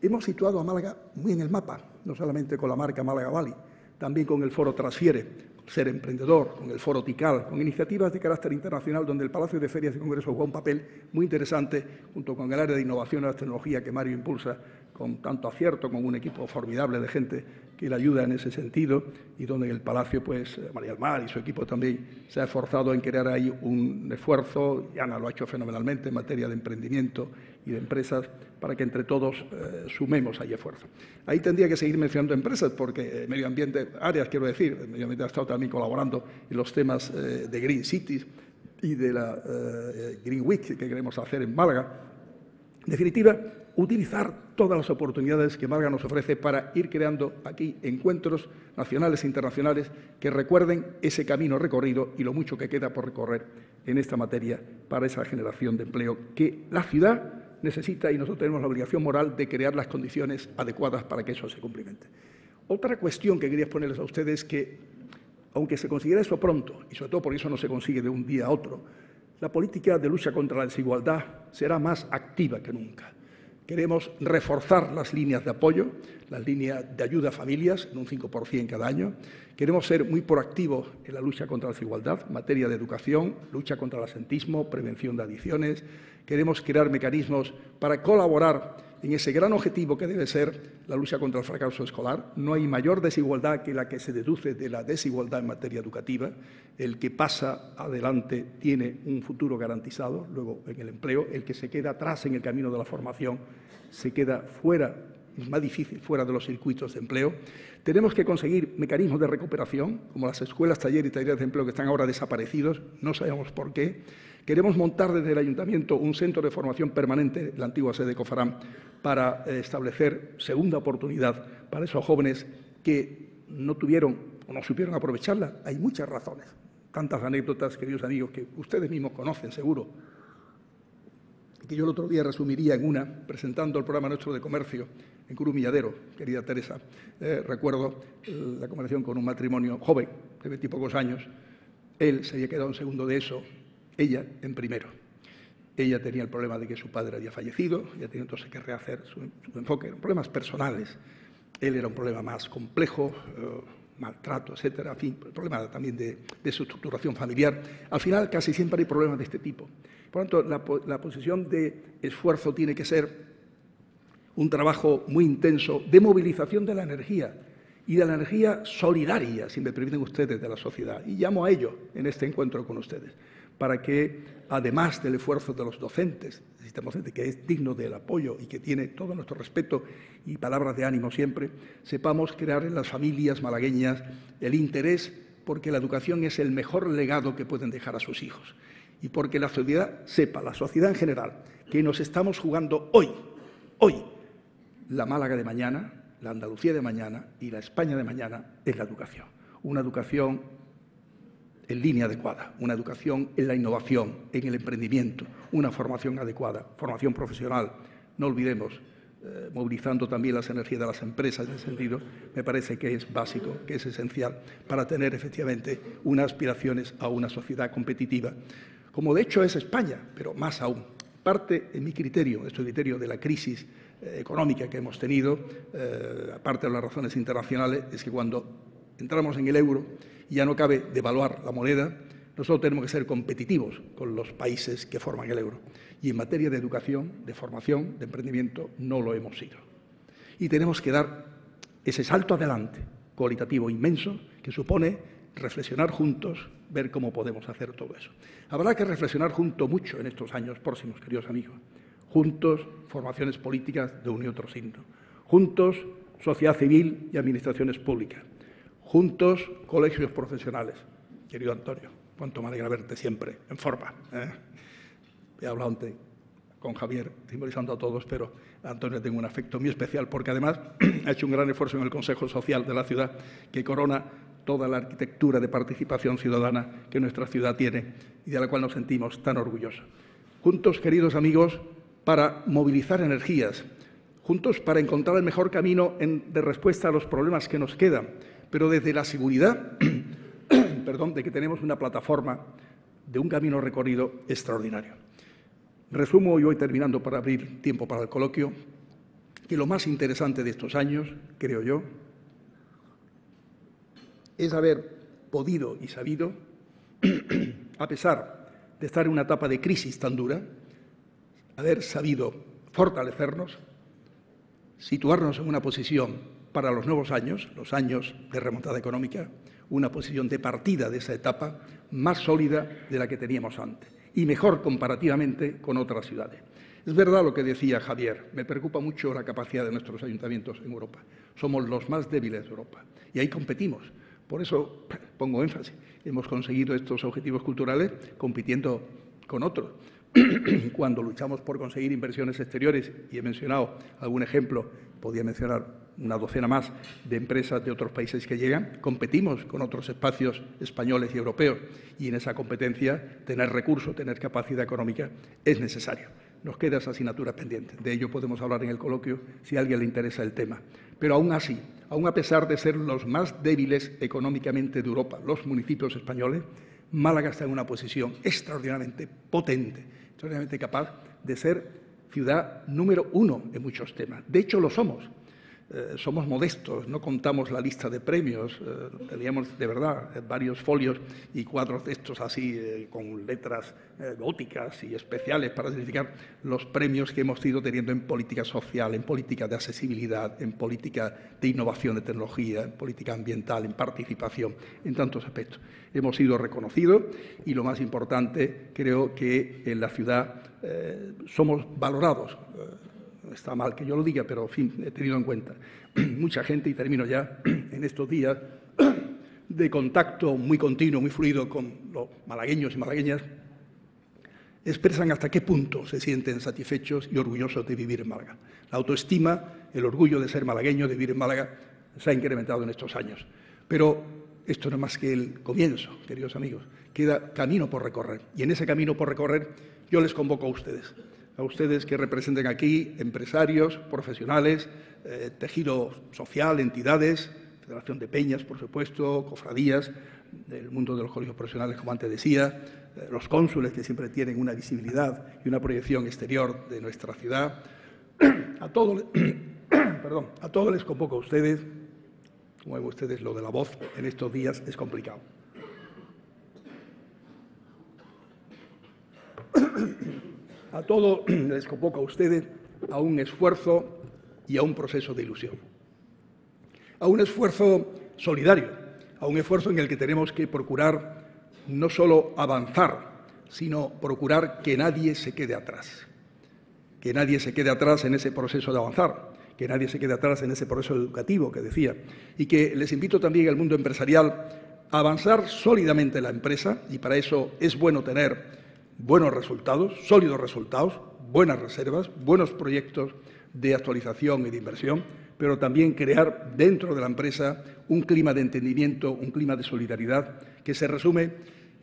Hemos situado a Málaga muy en el mapa, no solamente con la marca Málaga Valley, también con el Foro Transfiere, Ser Emprendedor, con el Foro TICAL, con iniciativas de carácter internacional donde el Palacio de Ferias y Congresos juega un papel muy interesante junto con el área de innovación y la tecnología que Mario impulsa con tanto acierto, con un equipo formidable de gente que le ayuda en ese sentido y donde en el Palacio, pues, María del Mar y su equipo también se ha esforzado en crear ahí un esfuerzo, y Ana lo ha hecho fenomenalmente en materia de emprendimiento y de empresas, para que entre todos sumemos ahí esfuerzo. Ahí tendría que seguir mencionando empresas, porque medio ambiente, áreas quiero decir, el medio ambiente ha estado también colaborando en los temas de Green Cities y de la Green Week que queremos hacer en Málaga. En definitiva, utilizar todas las oportunidades que Málaga nos ofrece para ir creando aquí encuentros nacionales e internacionales que recuerden ese camino recorrido y lo mucho que queda por recorrer en esta materia para esa generación de empleo que la ciudad necesita y nosotros tenemos la obligación moral de crear las condiciones adecuadas para que eso se cumplimente. Otra cuestión que quería exponerles a ustedes es que, aunque se consiguiera eso pronto, y sobre todo porque eso no se consigue de un día a otro, la política de lucha contra la desigualdad será más activa que nunca. Queremos reforzar las líneas de apoyo, las líneas de ayuda a familias en un 5% cada año. Queremos ser muy proactivos en la lucha contra la desigualdad, en materia de educación, lucha contra el absentismo, prevención de adicciones. Queremos crear mecanismos para colaborar en ese gran objetivo que debe ser la lucha contra el fracaso escolar. No hay mayor desigualdad que la que se deduce de la desigualdad en materia educativa. El que pasa adelante tiene un futuro garantizado, luego en el empleo. El que se queda atrás en el camino de la formación se queda fuera, es más difícil, fuera de los circuitos de empleo. Tenemos que conseguir mecanismos de recuperación, como las escuelas, talleres y talleres de empleo que están ahora desaparecidos, no sabemos por qué. Queremos montar desde el Ayuntamiento un centro de formación permanente, la antigua sede de Cofarán, para establecer segunda oportunidad para esos jóvenes que no tuvieron o no supieron aprovecharla. Hay muchas razones, tantas anécdotas, queridos amigos, que ustedes mismos conocen seguro, que yo el otro día resumiría en una, presentando el programa nuestro de comercio en Cruz Milladero, querida Teresa. Recuerdo la conversación con un matrimonio joven, de 20 y pocos años. Él se había quedado en segundo de eso, ella en primero. Ella tenía el problema de que su padre había fallecido, ella tenía entonces que rehacer su enfoque, eran problemas personales. Él era un problema más complejo, maltrato, etcétera, en fin, problema también de su estructuración familiar. Al final casi siempre hay problemas de este tipo. Por lo tanto, la posición de esfuerzo tiene que ser un trabajo muy intenso de movilización de la energía y de la energía solidaria, si me permiten ustedes, de la sociedad. Y llamo a ello en este encuentro con ustedes, para que, además del esfuerzo de los docentes, el sistema docente que es digno del apoyo y que tiene todo nuestro respeto y palabras de ánimo siempre, sepamos crear en las familias malagueñas el interés porque la educación es el mejor legado que pueden dejar a sus hijos y porque la sociedad sepa, la sociedad en general, que nos estamos jugando hoy, la Málaga de mañana, la Andalucía de mañana y la España de mañana es la educación. Una educación en línea adecuada, una educación en la innovación, en el emprendimiento, una formación adecuada, formación profesional. No olvidemos, movilizando también las energías de las empresas en ese sentido, me parece que es básico, que es esencial para tener efectivamente unas aspiraciones a una sociedad competitiva, como de hecho es España, pero más aún. Parte, en mi criterio, nuestro criterio de la crisis económica que hemos tenido, aparte de las razones internacionales, es que cuando entramos en el euro y ya no cabe devaluar la moneda, nosotros tenemos que ser competitivos con los países que forman el euro. Y en materia de educación, de formación, de emprendimiento, no lo hemos sido. Y tenemos que dar ese salto adelante, cualitativo inmenso, que supone reflexionar juntos, ver cómo podemos hacer todo eso. Habrá que reflexionar juntos mucho en estos años próximos, queridos amigos. Juntos, formaciones políticas de un y otro signo. Juntos, sociedad civil y administraciones públicas. Juntos, colegios profesionales. Querido Antonio, cuánto me alegra verte siempre en forma. He hablado antes con Javier, simbolizando a todos, pero a Antonio tengo un afecto muy especial porque además ha hecho un gran esfuerzo en el Consejo Social de la ciudad que corona toda la arquitectura de participación ciudadana que nuestra ciudad tiene y de la cual nos sentimos tan orgullosos. Juntos, queridos amigos, para movilizar energías, juntos para encontrar el mejor camino de respuesta a los problemas que nos quedan, pero desde la seguridad de que tenemos una plataforma de un camino recorrido extraordinario. Resumo, y voy terminando para abrir tiempo para el coloquio, que lo más interesante de estos años, creo yo, es haber podido y sabido, a pesar de estar en una etapa de crisis tan dura, haber sabido fortalecernos, situarnos en una posición para los nuevos años, los años de remontada económica, una posición de partida de esa etapa más sólida de la que teníamos antes y mejor comparativamente con otras ciudades. Es verdad lo que decía Javier, me preocupa mucho la capacidad de nuestros ayuntamientos en Europa. Somos los más débiles de Europa y ahí competimos. Por eso pongo énfasis. Hemos conseguido estos objetivos culturales compitiendo con otros. Cuando luchamos por conseguir inversiones exteriores, y he mencionado algún ejemplo, podría mencionar una docena más de empresas de otros países que llegan, competimos con otros espacios españoles y europeos y en esa competencia tener recursos, tener capacidad económica es necesario. Nos queda esa asignatura pendiente. De ello podemos hablar en el coloquio si a alguien le interesa el tema. Pero aún así, aún a pesar de ser los más débiles económicamente de Europa, los municipios españoles, Málaga está en una posición extraordinariamente potente, extraordinariamente capaz de ser ciudad número 1 en muchos temas. De hecho, lo somos. Somos modestos, no contamos la lista de premios, teníamos de verdad varios folios y cuadros de estos así con letras góticas y especiales para significar los premios que hemos ido teniendo en política social, en política de accesibilidad, en política de innovación de tecnología, en política ambiental, en participación, en tantos aspectos. Hemos sido reconocidos y lo más importante, creo que en la ciudad somos valorados. Está mal que yo lo diga, pero en fin, he tenido en cuenta. Mucha gente, y termino ya, en estos días de contacto muy continuo, muy fluido con los malagueños y malagueñas, expresan hasta qué punto se sienten satisfechos y orgullosos de vivir en Málaga. La autoestima, el orgullo de ser malagueño, de vivir en Málaga, se ha incrementado en estos años. Pero esto no es más que el comienzo, queridos amigos. Queda camino por recorrer. Y en ese camino por recorrer yo les convoco a ustedes que representen aquí empresarios, profesionales, tejido social, entidades, Federación de Peñas, por supuesto, cofradías, del mundo de los colegios profesionales, como antes decía, los cónsules que siempre tienen una visibilidad y una proyección exterior de nuestra ciudad. A todos les convoco a ustedes, como ven ustedes, lo de la voz en estos días es complicado. A todos les convoco a ustedes a un esfuerzo y a un proceso de ilusión. A un esfuerzo solidario, a un esfuerzo en el que tenemos que procurar no solo avanzar, sino procurar que nadie se quede atrás. Que nadie se quede atrás en ese proceso de avanzar, que nadie se quede atrás en ese proceso educativo que decía. Y que les invito también al mundo empresarial a avanzar sólidamente en la empresa, y para eso es bueno tener buenos resultados, sólidos resultados, buenas reservas, buenos proyectos de actualización y de inversión, pero también crear dentro de la empresa un clima de entendimiento, un clima de solidaridad que se resume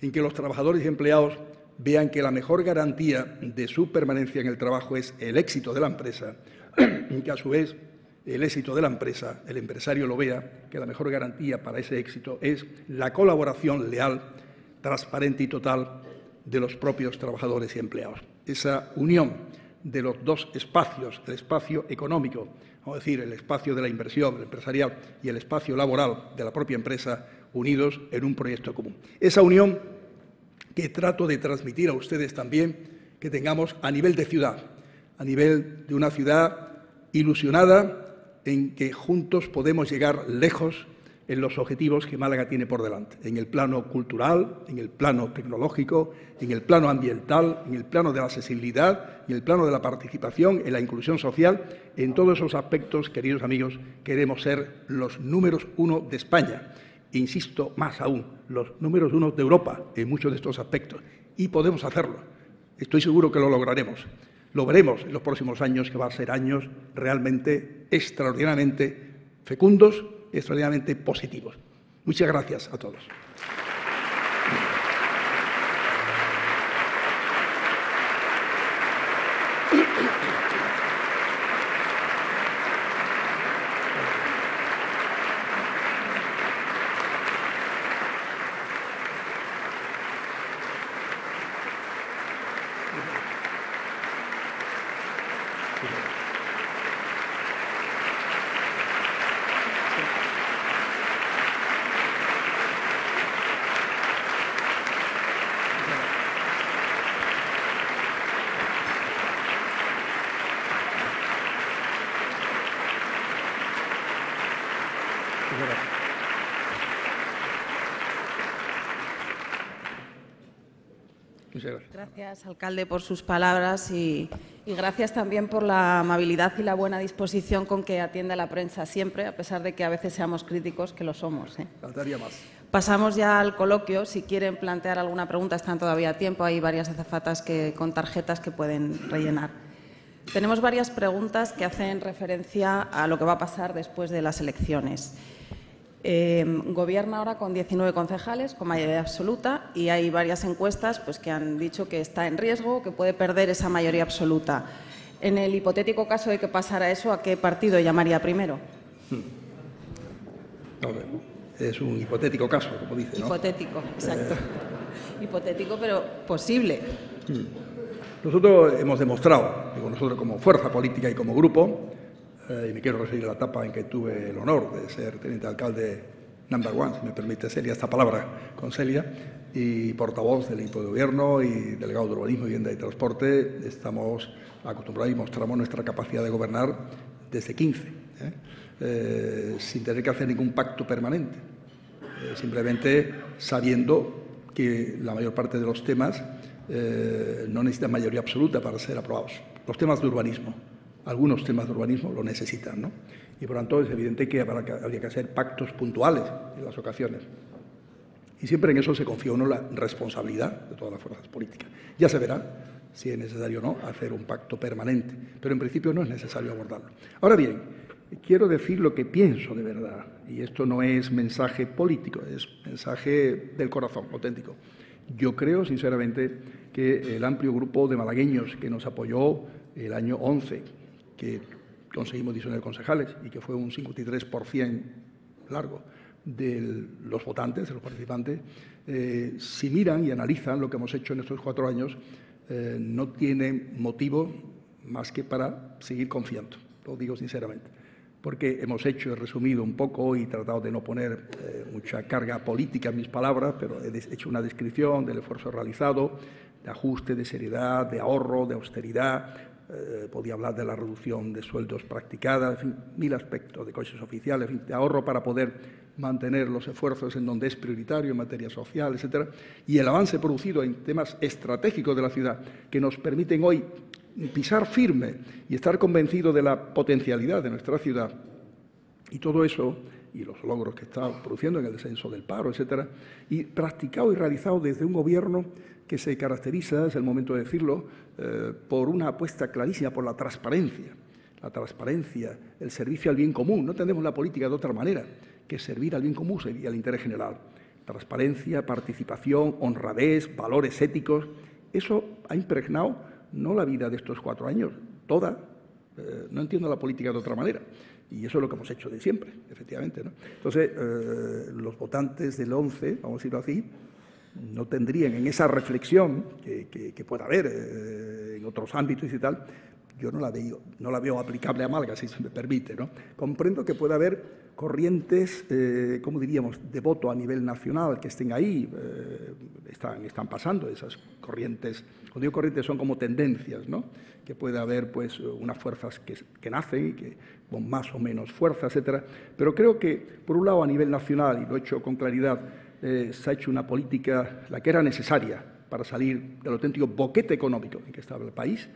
en que los trabajadores y empleados vean que la mejor garantía de su permanencia en el trabajo es el éxito de la empresa y que a su vez el éxito de la empresa, el empresario lo vea, que la mejor garantía para ese éxito es la colaboración leal, transparente y total de los propios trabajadores y empleados. Esa unión de los dos espacios, el espacio económico, vamos a decir, el espacio de la inversión, el empresarial, y el espacio laboral de la propia empresa, unidos en un proyecto común. Esa unión que trato de transmitir a ustedes también, que tengamos a nivel de ciudad, a nivel de una ciudad ilusionada en que juntos podemos llegar lejos en los objetivos que Málaga tiene por delante, en el plano cultural, en el plano tecnológico, en el plano ambiental, en el plano de la accesibilidad, en el plano de la participación, en la inclusión social. En todos esos aspectos, queridos amigos, queremos ser los números 1 de España. E insisto, más aún, los números 1 de Europa en muchos de estos aspectos. Y podemos hacerlo. Estoy seguro que lo lograremos. Lo veremos en los próximos años, que van a ser años realmente extraordinariamente fecundos, extraordinariamente positivos. Muchas gracias a todos. Muchas gracias. Muchas gracias. Gracias, alcalde, por sus palabras y gracias también por la amabilidad y la buena disposición con que atiende a la prensa siempre, a pesar de que a veces seamos críticos, que lo somos. Faltaría más. Pasamos ya al coloquio. Si quieren plantear alguna pregunta, están todavía a tiempo. Hay varias azafatas con tarjetas que pueden rellenar. Tenemos varias preguntas que hacen referencia a lo que va a pasar después de las elecciones. Gobierna ahora con 19 concejales, con mayoría absoluta, y hay varias encuestas que han dicho que está en riesgo, que puede perder esa mayoría absoluta. En el hipotético caso de que pasara eso, ¿a qué partido llamaría primero? Es un hipotético caso, como dice, ¿no? Hipotético, exacto. Hipotético, pero posible. Nosotros hemos demostrado, digo nosotros como fuerza política y como grupo, y me quiero referir a la etapa en que tuve el honor de ser teniente alcalde number one, si me permite Celia esta palabra con Celia, y portavoz del equipo de gobierno y delegado de urbanismo, vivienda y transporte, estamos acostumbrados y mostramos nuestra capacidad de gobernar desde 15, sin tener que hacer ningún pacto permanente, simplemente sabiendo que la mayor parte de los temas no necesitan mayoría absoluta para ser aprobados. Los temas de urbanismo. Algunos temas de urbanismo lo necesitan, ¿no? Y por lo tanto es evidente que habría que hacer pactos puntuales en las ocasiones. Y siempre en eso se confía uno la responsabilidad de todas las fuerzas políticas. Ya se verá si es necesario o no hacer un pacto permanente, pero en principio no es necesario abordarlo. Ahora bien, quiero decir lo que pienso de verdad, y esto no es mensaje político, es mensaje del corazón, auténtico. Yo creo, sinceramente, que el amplio grupo de malagueños que nos apoyó el año 11, que conseguimos 19 concejales y que fue un 53% largo de los votantes, de los participantes, si miran y analizan lo que hemos hecho en estos 4 años, no tienen motivo más que para seguir confiando, lo digo sinceramente, porque hemos hecho, he resumido un poco y tratado de no poner mucha carga política en mis palabras, pero he hecho una descripción del esfuerzo realizado, de ajuste, de seriedad, de ahorro, de austeridad. Podía hablar de la reducción de sueldos practicada, en fin, 1000 aspectos, de costes oficiales, en fin, de ahorro para poder mantener los esfuerzos en donde es prioritario, en materia social, etcétera, y el avance producido en temas estratégicos de la ciudad que nos permiten hoy pisar firme y estar convencidos de la potencialidad de nuestra ciudad. Y todo eso, y los logros que está produciendo en el descenso del paro, etcétera, y practicado y realizado desde un gobierno que se caracteriza, es el momento de decirlo, por una apuesta clarísima por la transparencia, el servicio al bien común. No entendemos la política de otra manera que servir al bien común y al interés general. Transparencia, participación, honradez, valores éticos. Eso ha impregnado no la vida de estos 4 años, toda. No entiendo la política de otra manera. Y eso es lo que hemos hecho de siempre, efectivamente, ¿no? Entonces, los votantes del 11, vamos a decirlo así, no tendrían en esa reflexión que pueda haber en otros ámbitos y tal, yo no la veo aplicable a Málaga, si se me permite, ¿no? Comprendo que pueda haber corrientes, ¿cómo diríamos?, de voto a nivel nacional que estén ahí, están pasando esas corrientes. Cuando digo corrientes son como tendencias, ¿no? Que puede haber pues unas fuerzas que nacen y que con más o menos fuerza, etcétera. Pero creo que, por un lado, a nivel nacional, y lo he hecho con claridad, se ha hecho una política, la que era necesaria para salir del auténtico boquete económico en que estaba el país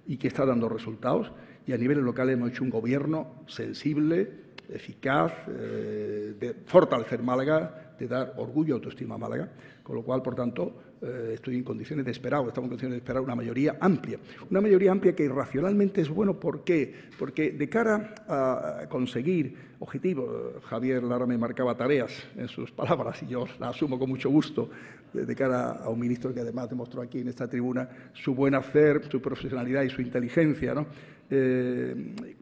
y que está dando resultados. Y a nivel local hemos hecho un gobierno sensible, eficaz, de fortalecer Málaga, de dar orgullo y autoestima a Málaga, con lo cual, por tanto, estamos en condiciones de esperar una mayoría amplia. Una mayoría amplia que racionalmente es bueno. ¿Por qué? Porque de cara a conseguir objetivos, Javier Lara me marcaba tareas en sus palabras y yo las asumo con mucho gusto, de cara a un ministro que además demostró aquí en esta tribuna su buen hacer, su profesionalidad y su inteligencia, ¿no?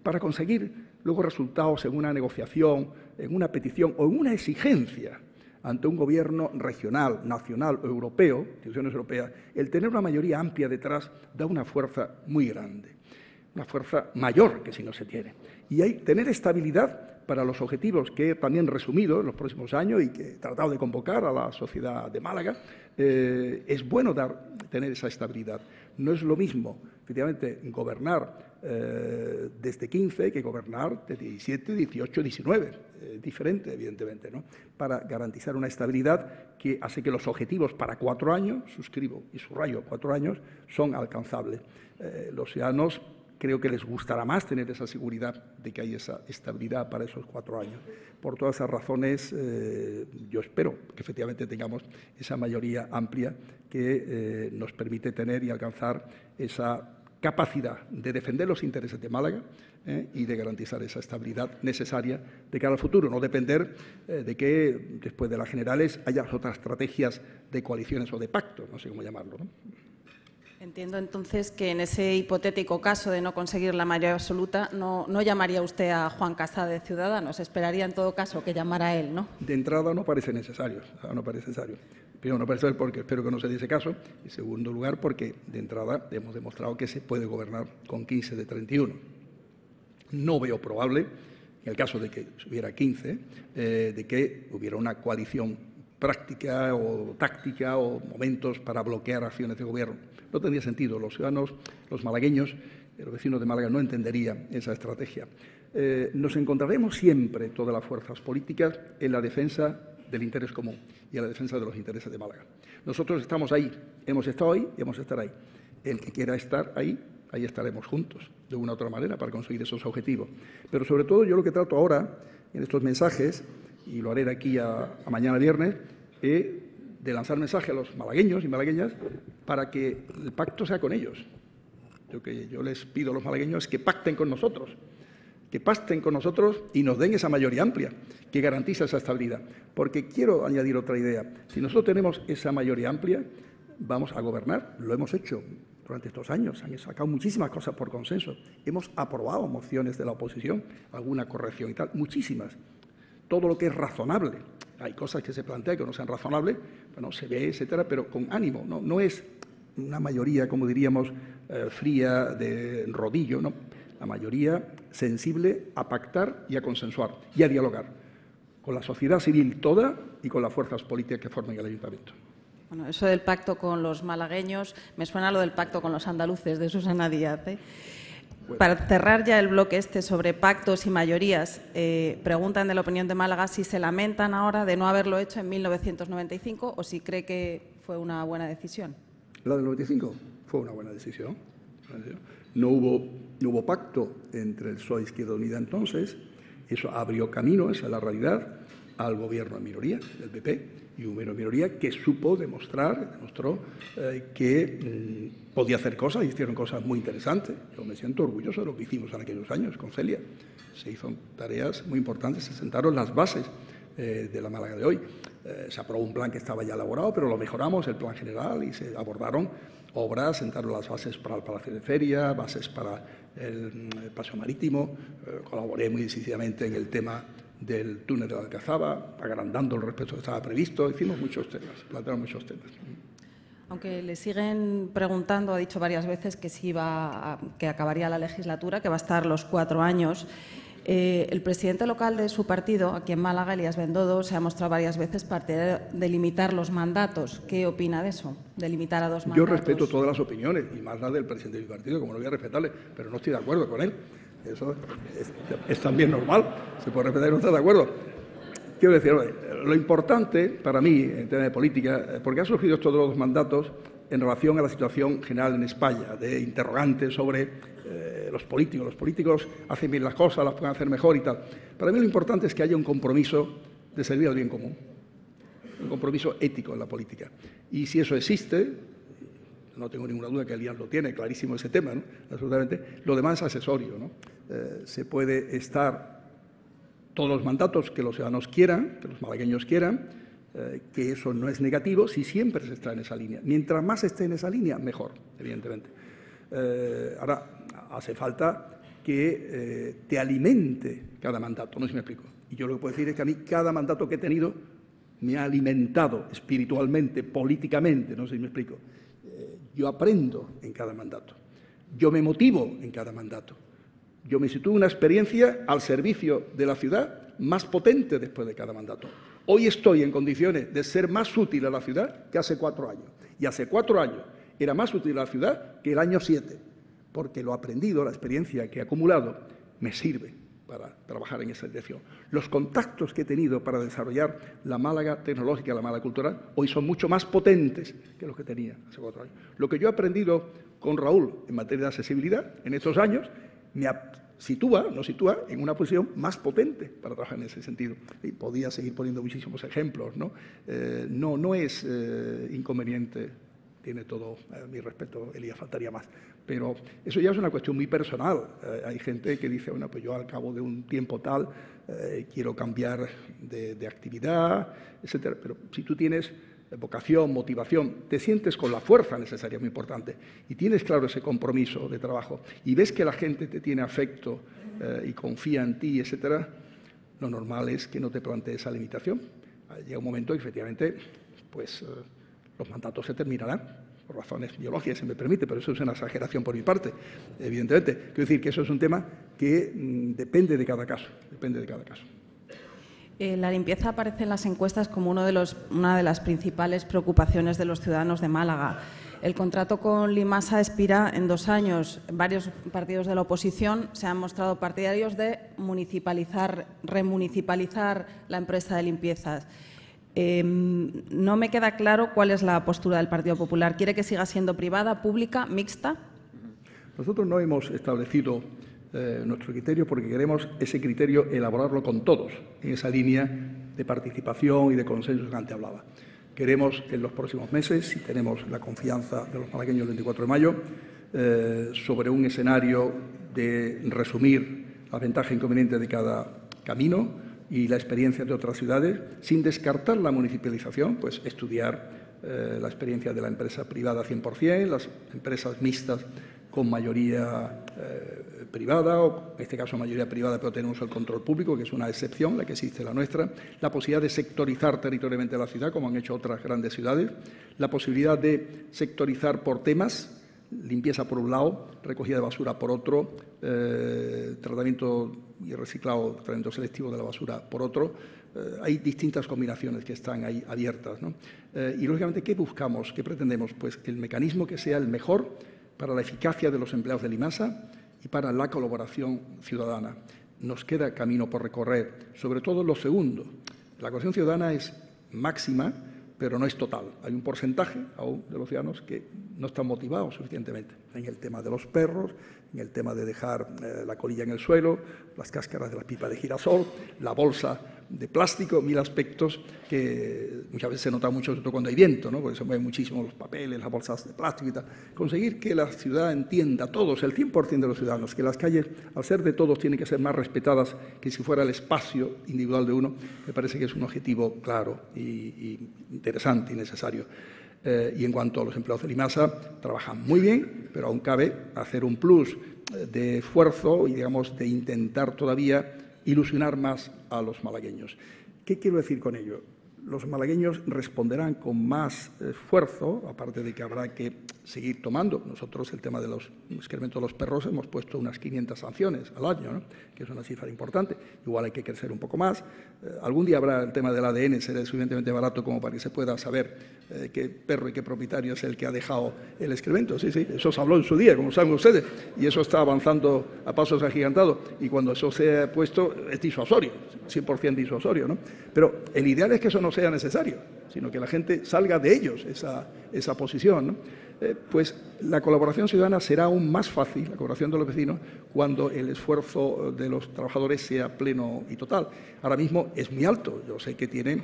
Para conseguir luego resultados en una negociación, en una petición o en una exigencia ante un gobierno regional, nacional o europeo, instituciones europeas, el tener una mayoría amplia detrás da una fuerza muy grande, una fuerza mayor que si no se tiene. Y hay tener estabilidad para los objetivos que he también resumido en los próximos años y que he tratado de convocar a la sociedad de Málaga. Es bueno tener esa estabilidad. No es lo mismo, efectivamente, gobernar desde 15 que gobernar de 17, 18, 19. Diferente, evidentemente, ¿no? Para garantizar una estabilidad que hace que los objetivos para 4 años, suscribo y subrayo 4 años, son alcanzables. Los ciudadanos creo que les gustará más tener esa seguridad de que hay esa estabilidad para esos 4 años. Por todas esas razones, yo espero que efectivamente tengamos esa mayoría amplia que nos permite tener y alcanzar esa capacidad de defender los intereses de Málaga y de garantizar esa estabilidad necesaria de cara al futuro, no depender de que después de las generales haya otras estrategias de coaliciones o de pactos, no sé cómo llamarlo, ¿no? Entiendo entonces que en ese hipotético caso de no conseguir la mayoría absoluta no llamaría usted a Juan Casado de Ciudadanos, esperaría en todo caso que llamara a él, ¿no? De entrada no parece necesario, no parece necesario. Primero, no parece porque espero que no se diese caso. En segundo lugar, porque de entrada hemos demostrado que se puede gobernar con 15 de 31. No veo probable, en el caso de que hubiera 15, de que hubiera una coalición práctica o táctica o momentos para bloquear acciones de gobierno. No tendría sentido. Los ciudadanos, los malagueños, los vecinos de Málaga no entenderían esa estrategia. Nos encontraremos siempre, todas las fuerzas políticas, en la defensa del interés común y en la defensa de los intereses de Málaga. Nosotros estamos ahí, hemos estado ahí y vamos a estar ahí. El que quiera estar ahí, ahí estaremos juntos, de una u otra manera, para conseguir esos objetivos. Pero sobre todo yo lo que trato ahora, en estos mensajes, y lo haré de aquí a mañana viernes, de lanzar mensaje a los malagueños y malagueñas para que el pacto sea con ellos. Lo que yo les pido a los malagueños es que pacten con nosotros y nos den esa mayoría amplia que garantiza esa estabilidad. Porque quiero añadir otra idea. Si nosotros tenemos esa mayoría amplia, vamos a gobernar. Lo hemos hecho durante estos años. Han sacado muchísimas cosas por consenso. Hemos aprobado mociones de la oposición, alguna corrección y tal, muchísimas. Todo lo que es razonable. Hay cosas que se plantean que no sean razonables, bueno, se ve, etcétera, pero con ánimo. No es una mayoría, como diríamos, fría de rodillo, no. La mayoría sensible a pactar y a consensuar y a dialogar con la sociedad civil toda y con las fuerzas políticas que forman el ayuntamiento. Bueno, eso del pacto con los malagueños, me suena lo del pacto con los andaluces de Susana Díaz, ¿eh? Bueno. Para cerrar ya el bloque sobre pactos y mayorías, preguntan de la opinión de Málaga si se lamentan ahora de no haberlo hecho en 1995 o si cree que fue una buena decisión. La del 95 fue una buena decisión. No hubo pacto entre el PSOE e Izquierda Unida entonces. Eso abrió camino, esa es la realidad, al gobierno en minoría, del PP, y un gobierno en minoría que demostró que podía hacer cosas y hicieron cosas muy interesantes. Yo me siento orgulloso de lo que hicimos en aquellos años con Celia. Se hizo tareas muy importantes, se sentaron las bases de la Málaga de hoy. Se aprobó un plan que estaba ya elaborado, pero lo mejoramos, el plan general, y se abordaron obras, sentaron las bases para el Palacio de Feria, bases para el Paseo Marítimo. Colaboré muy decisivamente en el tema del túnel de la Alcazaba, agrandando el respecto que estaba previsto. Hicimos muchos temas, plantearon muchos temas. Aunque le siguen preguntando, ha dicho varias veces que que acabaría la legislatura, que va a estar los 4 años. El presidente local de su partido, aquí en Málaga, Elías Bendodo, se ha mostrado varias veces partidario de limitar los mandatos. ¿Qué opina de eso, de limitar a 2 mandatos? Yo respeto todas las opiniones, y más las del presidente de mi partido, como no voy a respetarle, pero no estoy de acuerdo con él. Eso es también normal, se puede respetar y no estar de acuerdo. Quiero decir, lo importante para mí, en tema de política, porque han surgido estos 2 mandatos en relación a la situación general en España, de interrogantes sobre los políticos. Los políticos hacen bien las cosas, las pueden hacer mejor y tal. Para mí lo importante es que haya un compromiso de servir al bien común, un compromiso ético en la política. Y si eso existe, no tengo ninguna duda que Elías lo tiene, clarísimo ese tema, ¿no? Absolutamente. Lo demás es accesorio, ¿no? Se puede estar todos los mandatos que los ciudadanos quieran, que los malagueños quieran, que eso no es negativo si siempre se está en esa línea. Mientras más esté en esa línea, mejor, evidentemente. Ahora, hace falta que te alimente cada mandato, no sé si me explico. Y yo lo que puedo decir es que a mí cada mandato que he tenido me ha alimentado espiritualmente, políticamente, no sé si me explico. Yo aprendo en cada mandato, yo me motivo en cada mandato, yo me sitúo una experiencia al servicio de la ciudad más potente después de cada mandato. Hoy estoy en condiciones de ser más útil a la ciudad que hace 4 años. Y hace 4 años era más útil a la ciudad que el año 7. porque lo aprendido, la experiencia que he acumulado, me sirve para trabajar en esa dirección. Los contactos que he tenido para desarrollar la Málaga tecnológica, la Málaga cultural, hoy son mucho más potentes que los que tenía hace 4 años. Lo que yo he aprendido con Raúl en materia de accesibilidad en estos años me nos sitúa en una posición más potente para trabajar en ese sentido. Y podía seguir poniendo muchísimos ejemplos, ¿no? No es inconveniente, tiene todo mi respeto, Elías, faltaría más. Pero eso ya es una cuestión muy personal. Hay gente que dice, bueno, pues yo al cabo de un tiempo tal quiero cambiar de actividad, etcétera. Pero si tú tienes vocación, motivación, te sientes con la fuerza necesaria, muy importante, y tienes claro ese compromiso de trabajo, y ves que la gente te tiene afecto y confía en ti, etcétera, lo normal es que no te plantees esa limitación. Llega un momento que, efectivamente, pues los mandatos se terminarán, por razones biológicas, se me permite, pero eso es una exageración por mi parte, evidentemente. Quiero decir que eso es un tema que depende de cada caso, La limpieza aparece en las encuestas como una de las principales preocupaciones de los ciudadanos de Málaga. El contrato con Limasa expira en 2 años. Varios partidos de la oposición se han mostrado partidarios de remunicipalizar la empresa de limpiezas. No me queda claro cuál es la postura del Partido Popular. ¿Quiere que siga siendo privada, pública, mixta? Nosotros no hemos establecido nuestro criterio porque queremos ese criterio elaborarlo con todos, en esa línea de participación y de consenso que antes hablaba. Queremos en los próximos meses, si tenemos la confianza de los malagueños el 24 de mayo, sobre un escenario de resumir las ventajas e inconvenientes de cada camino y la experiencia de otras ciudades, sin descartar la municipalización, pues estudiar la experiencia de la empresa privada 100%, las empresas mixtas con mayoría privada, o en este caso mayoría privada, pero tenemos el control público, que es una excepción, la que existe la nuestra, la posibilidad de sectorizar territorialmente la ciudad, como han hecho otras grandes ciudades, la posibilidad de sectorizar por temas, limpieza por un lado, recogida de basura por otro, tratamiento y reciclado, tratamiento selectivo de la basura por otro. Hay distintas combinaciones que están ahí abiertas, ¿no? Y, lógicamente, ¿qué buscamos? ¿Qué pretendemos? Pues el mecanismo que sea el mejor para la eficacia de los empleados de Limasa y para la colaboración ciudadana. Nos queda camino por recorrer, sobre todo lo segundo. La colaboración ciudadana es máxima, pero no es total. Hay un porcentaje aún de los ciudadanos que no están motivados suficientemente en el tema de los perros, en el tema de dejar la colilla en el suelo, las cáscaras de las pipas de girasol, la bolsa de plástico, 1000 aspectos que muchas veces se nota mucho, sobre todo cuando hay viento, ¿no? Porque se mueven muchísimo los papeles, las bolsas de plástico y tal. Conseguir que la ciudad entienda, todos, el 100% de los ciudadanos, que las calles, al ser de todos, tienen que ser más respetadas que si fuera el espacio individual de uno, me parece que es un objetivo claro y interesante y necesario. Y en cuanto a los empleados de Limasa, trabajan muy bien, pero aún cabe hacer un plus de esfuerzo y, digamos, de intentar todavía ilusionar más a los malagueños. ¿Qué quiero decir con ello? Los malagueños responderán con más esfuerzo, aparte de que habrá que seguir tomando. Nosotros, el tema de los excrementos de los perros, hemos puesto unas 500 sanciones al año, ¿no? Que es una cifra importante. Igual hay que crecer un poco más. Algún día habrá el tema del ADN, será suficientemente barato como para que se pueda saber qué perro y qué propietario es el que ha dejado el excremento. Sí, eso se habló en su día, como saben ustedes, y eso está avanzando a pasos agigantados. Y cuando eso se ha puesto, es disuasorio, 100% disuasorio, ¿no? Pero el ideal es que eso no sea necesario, sino que la gente salga de ellos esa posición, ¿no? Pues la colaboración ciudadana será aún más fácil, la colaboración de los vecinos, cuando el esfuerzo de los trabajadores sea pleno y total. Ahora mismo es muy alto. Yo sé que tienen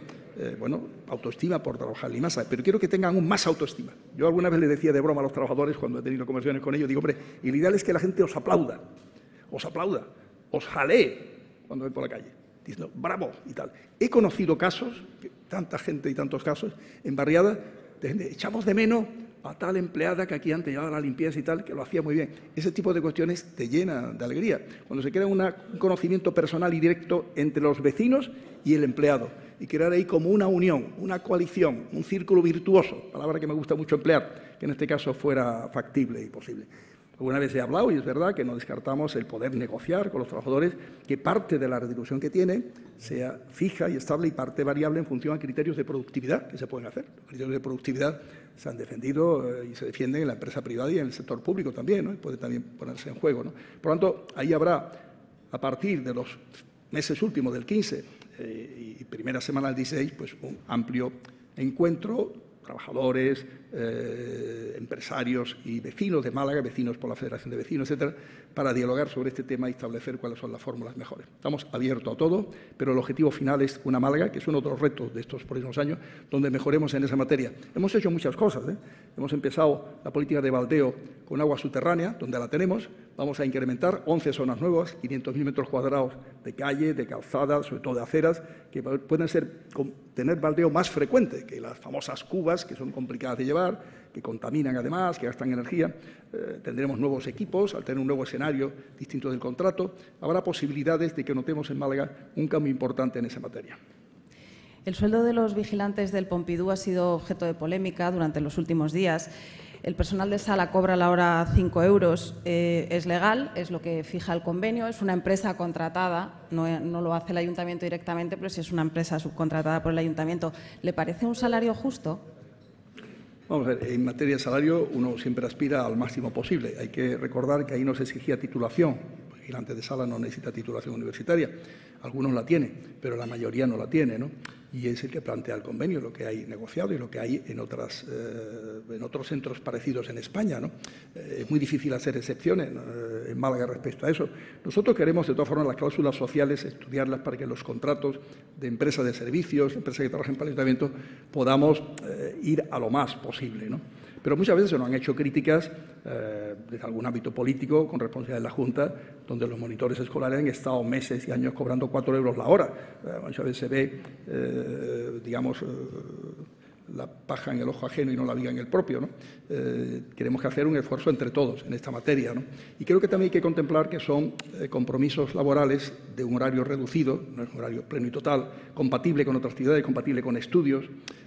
autoestima por trabajar en Limasa, pero quiero que tengan aún más autoestima. Yo alguna vez le decía de broma a los trabajadores, cuando he tenido conversaciones con ellos, digo, hombre, el ideal es que la gente os aplauda, os jalee cuando ven por la calle, diciendo bravo y tal. He conocido casos, tanta gente y tantos casos, en barriadas, de gente, echamos de menos a tal empleada que aquí antes llevaba la limpieza y tal, que lo hacía muy bien. Ese tipo de cuestiones te llenan de alegría. Cuando se crea un conocimiento personal y directo entre los vecinos y el empleado, y crear ahí como una unión, una coalición, un círculo virtuoso, palabra que me gusta mucho emplear, que en este caso fuera factible y posible. Alguna vez he hablado, y es verdad que no descartamos el poder negociar con los trabajadores que parte de la retribución que tienen sea fija y estable y parte variable en función a criterios de productividad que se pueden hacer. Los criterios de productividad se han defendido y se defienden en la empresa privada y en el sector público también, ¿no? Y puede también ponerse en juego, ¿no? Por lo tanto, ahí habrá, a partir de los meses últimos del 15 y primera semana del 16, pues un amplio encuentro, trabajadores, empresarios y vecinos de Málaga, vecinos por la Federación de Vecinos, etcétera, para dialogar sobre este tema y establecer cuáles son las fórmulas mejores. Estamos abiertos a todo, pero el objetivo final es una Málaga, que es uno de los retos de estos próximos años, donde mejoremos en esa materia. Hemos hecho muchas cosas, ¿eh? Hemos empezado la política de baldeo con agua subterránea, donde la tenemos. Vamos a incrementar 11 zonas nuevas, 500.000 metros cuadrados de calle, de calzada, sobre todo de aceras, que pueden tener baldeo más frecuente que las famosas cubas, que son complicadas de llevar, que contaminan además, que gastan energía. Tendremos nuevos equipos, al tener un nuevo escenario distinto del contrato. Habrá posibilidades de que notemos en Málaga un cambio importante en esa materia. El sueldo de los vigilantes del Pompidou ha sido objeto de polémica durante los últimos días. El personal de sala cobra a la hora 5 euros. Es legal, es lo que fija el convenio. Es una empresa contratada, no lo hace el ayuntamiento directamente, pero si es una empresa subcontratada por el ayuntamiento. ¿Le parece un salario justo? Vamos a ver, en materia de salario uno siempre aspira al máximo posible. Hay que recordar que ahí no se exigía titulación. El vigilante de sala no necesita titulación universitaria. Algunos la tienen, pero la mayoría no la tiene, ¿no? Y es el que plantea el convenio, lo que hay negociado y lo que hay en otros centros parecidos en España, ¿no? Es muy difícil hacer excepciones en Málaga respecto a eso. Nosotros queremos, de todas formas, las cláusulas sociales, estudiarlas para que los contratos de empresas de servicios, empresas que trabajen para el ayuntamiento, podamos ir a lo más posible, ¿no? Pero muchas veces se nos han hecho críticas desde algún ámbito político con responsabilidad de la Junta, donde los monitores escolares han estado meses y años cobrando 4 euros la hora. Muchas veces se ve, la paja en el ojo ajeno y no la viga en el propio, ¿no? Queremos que hacer un esfuerzo entre todos en esta materia, ¿no? Y creo que también hay que contemplar que son compromisos laborales de un horario reducido, no es un horario pleno y total, compatible con otras actividades, compatible con estudios.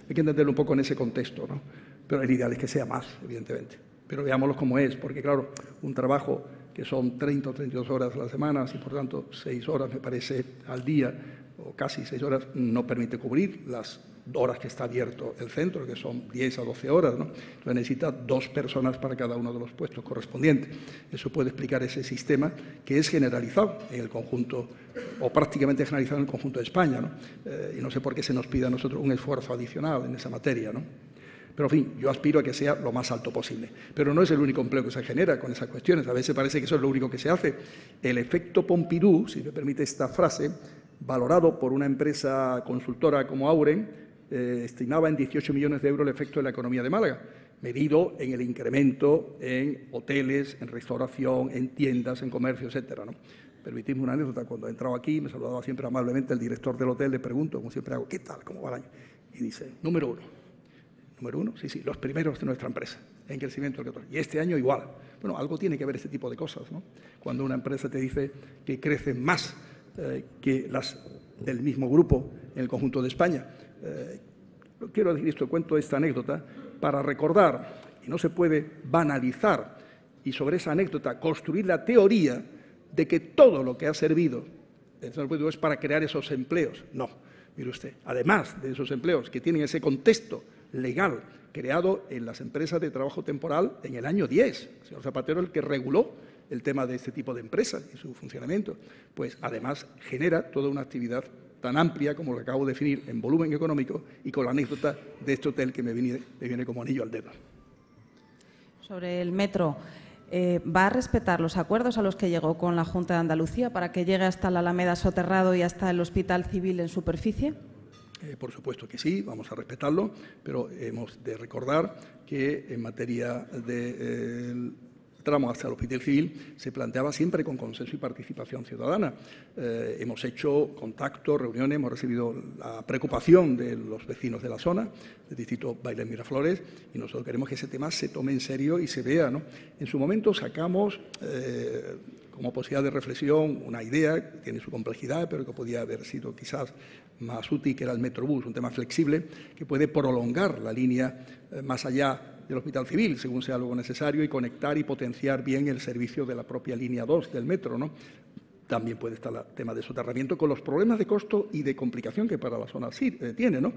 Hay que entenderlo un poco en ese contexto, ¿no? Pero el ideal es que sea más, evidentemente. Pero veámoslo como es, porque claro, un trabajo que son 30 o 32 horas a la semana, y por tanto 6 horas me parece al día, o casi 6 horas, no permite cubrir las horas que está abierto el centro, que son 10 a 12 horas, ¿no? Entonces necesita 2 personas para cada uno de los puestos correspondientes. Eso puede explicar ese sistema que es generalizado en el conjunto, o prácticamente generalizado en el conjunto de España, ¿no? Y no sé por qué se nos pide a nosotros un esfuerzo adicional en esa materia, ¿no? Pero, en fin, yo aspiro a que sea lo más alto posible. Pero no es el único empleo que se genera con esas cuestiones. A veces parece que eso es lo único que se hace. El efecto Pompidou, si me permite esta frase, valorado por una empresa consultora como Auren, estimaba en 18 millones de euros el efecto de la economía de Málaga, medido en el incremento en hoteles, en restauración, en tiendas, en comercio, etcétera, ¿no? Permitidme una anécdota. Cuando he entrado aquí, me saludaba siempre amablemente el director del hotel, le pregunto, como siempre hago, ¿qué tal? ¿Cómo va el año? Y dice, número uno. Número uno, sí, los primeros de nuestra empresa, en crecimiento del 14. Y este año igual. Bueno, algo tiene que ver este tipo de cosas, ¿no? Cuando una empresa te dice que crece más que las del mismo grupo en el conjunto de España. Quiero decir esto, cuento esta anécdota para recordar, y no se puede banalizar, y sobre esa anécdota construir la teoría de que todo lo que ha servido es para crear esos empleos. No, mire usted, además de esos empleos que tienen ese contexto legal creado en las empresas de trabajo temporal en el año 10. El señor Zapatero el que reguló el tema de este tipo de empresas y su funcionamiento. Pues además genera toda una actividad tan amplia como lo que acabo de definir en volumen económico y con la anécdota de este hotel que me viene como anillo al dedo. Sobre el metro, ¿va a respetar los acuerdos a los que llegó con la Junta de Andalucía para que llegue hasta la Alameda Soterrado y hasta el Hospital Civil en superficie? Por supuesto que sí, vamos a respetarlo, pero hemos de recordar que en materia de tramo hasta el Hospital Civil se planteaba siempre con consenso y participación ciudadana. Hemos hecho contactos, reuniones, hemos recibido la preocupación de los vecinos de la zona, del distrito Bailén Miraflores, y nosotros queremos que ese tema se tome en serio y se vea, ¿no? En su momento sacamos como posibilidad de reflexión una idea que tiene su complejidad, pero que podía haber sido quizás más útil, que era el Metrobús, un tema flexible que puede prolongar la línea más allá del Hospital Civil, según sea luego necesario, y conectar y potenciar bien el servicio de la propia línea 2 del metro, ¿no? También puede estar el tema de soterramiento, con los problemas de costo y de complicación que para la zona sí tiene, ¿no?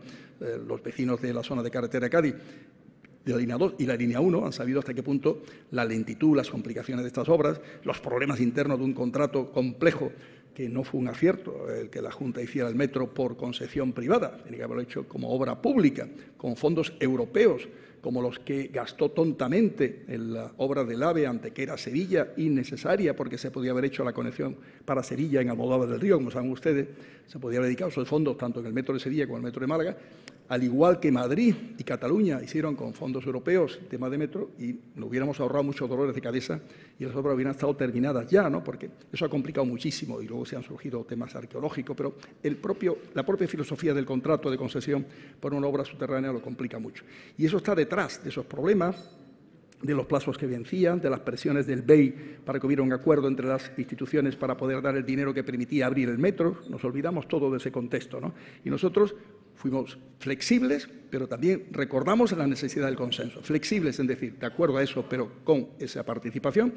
Los vecinos de la zona de carretera de Cádiz, de la línea 2 y la línea 1 han sabido hasta qué punto la lentitud, las complicaciones de estas obras, los problemas internos de un contrato complejo, que no fue un acierto el que la Junta hiciera el metro por concesión privada, tenía que haberlo hecho como obra pública, con fondos europeos, como los que gastó tontamente en la obra del AVE Antequera-Sevilla, innecesaria, porque se podía haber hecho la conexión para Sevilla en Almodóvar del Río, como saben ustedes, se podía haber dedicado esos fondos tanto en el metro de Sevilla como en el metro de Málaga, al igual que Madrid y Cataluña hicieron con fondos europeos el tema de metro, y nos hubiéramos ahorrado muchos dolores de cabeza y las obras hubieran estado terminadas ya, ¿no? Porque eso ha complicado muchísimo y luego se han surgido temas arqueológicos, pero la propia filosofía del contrato de concesión por una obra subterránea lo complica mucho. Y eso está detrás de esos problemas, de los plazos que vencían, de las presiones del BEI para que hubiera un acuerdo entre las instituciones para poder dar el dinero que permitía abrir el metro. Nos olvidamos todo de ese contexto, ¿no? Y nosotros fuimos flexibles, pero también recordamos la necesidad del consenso. Flexibles en decir, de acuerdo a eso, pero con esa participación,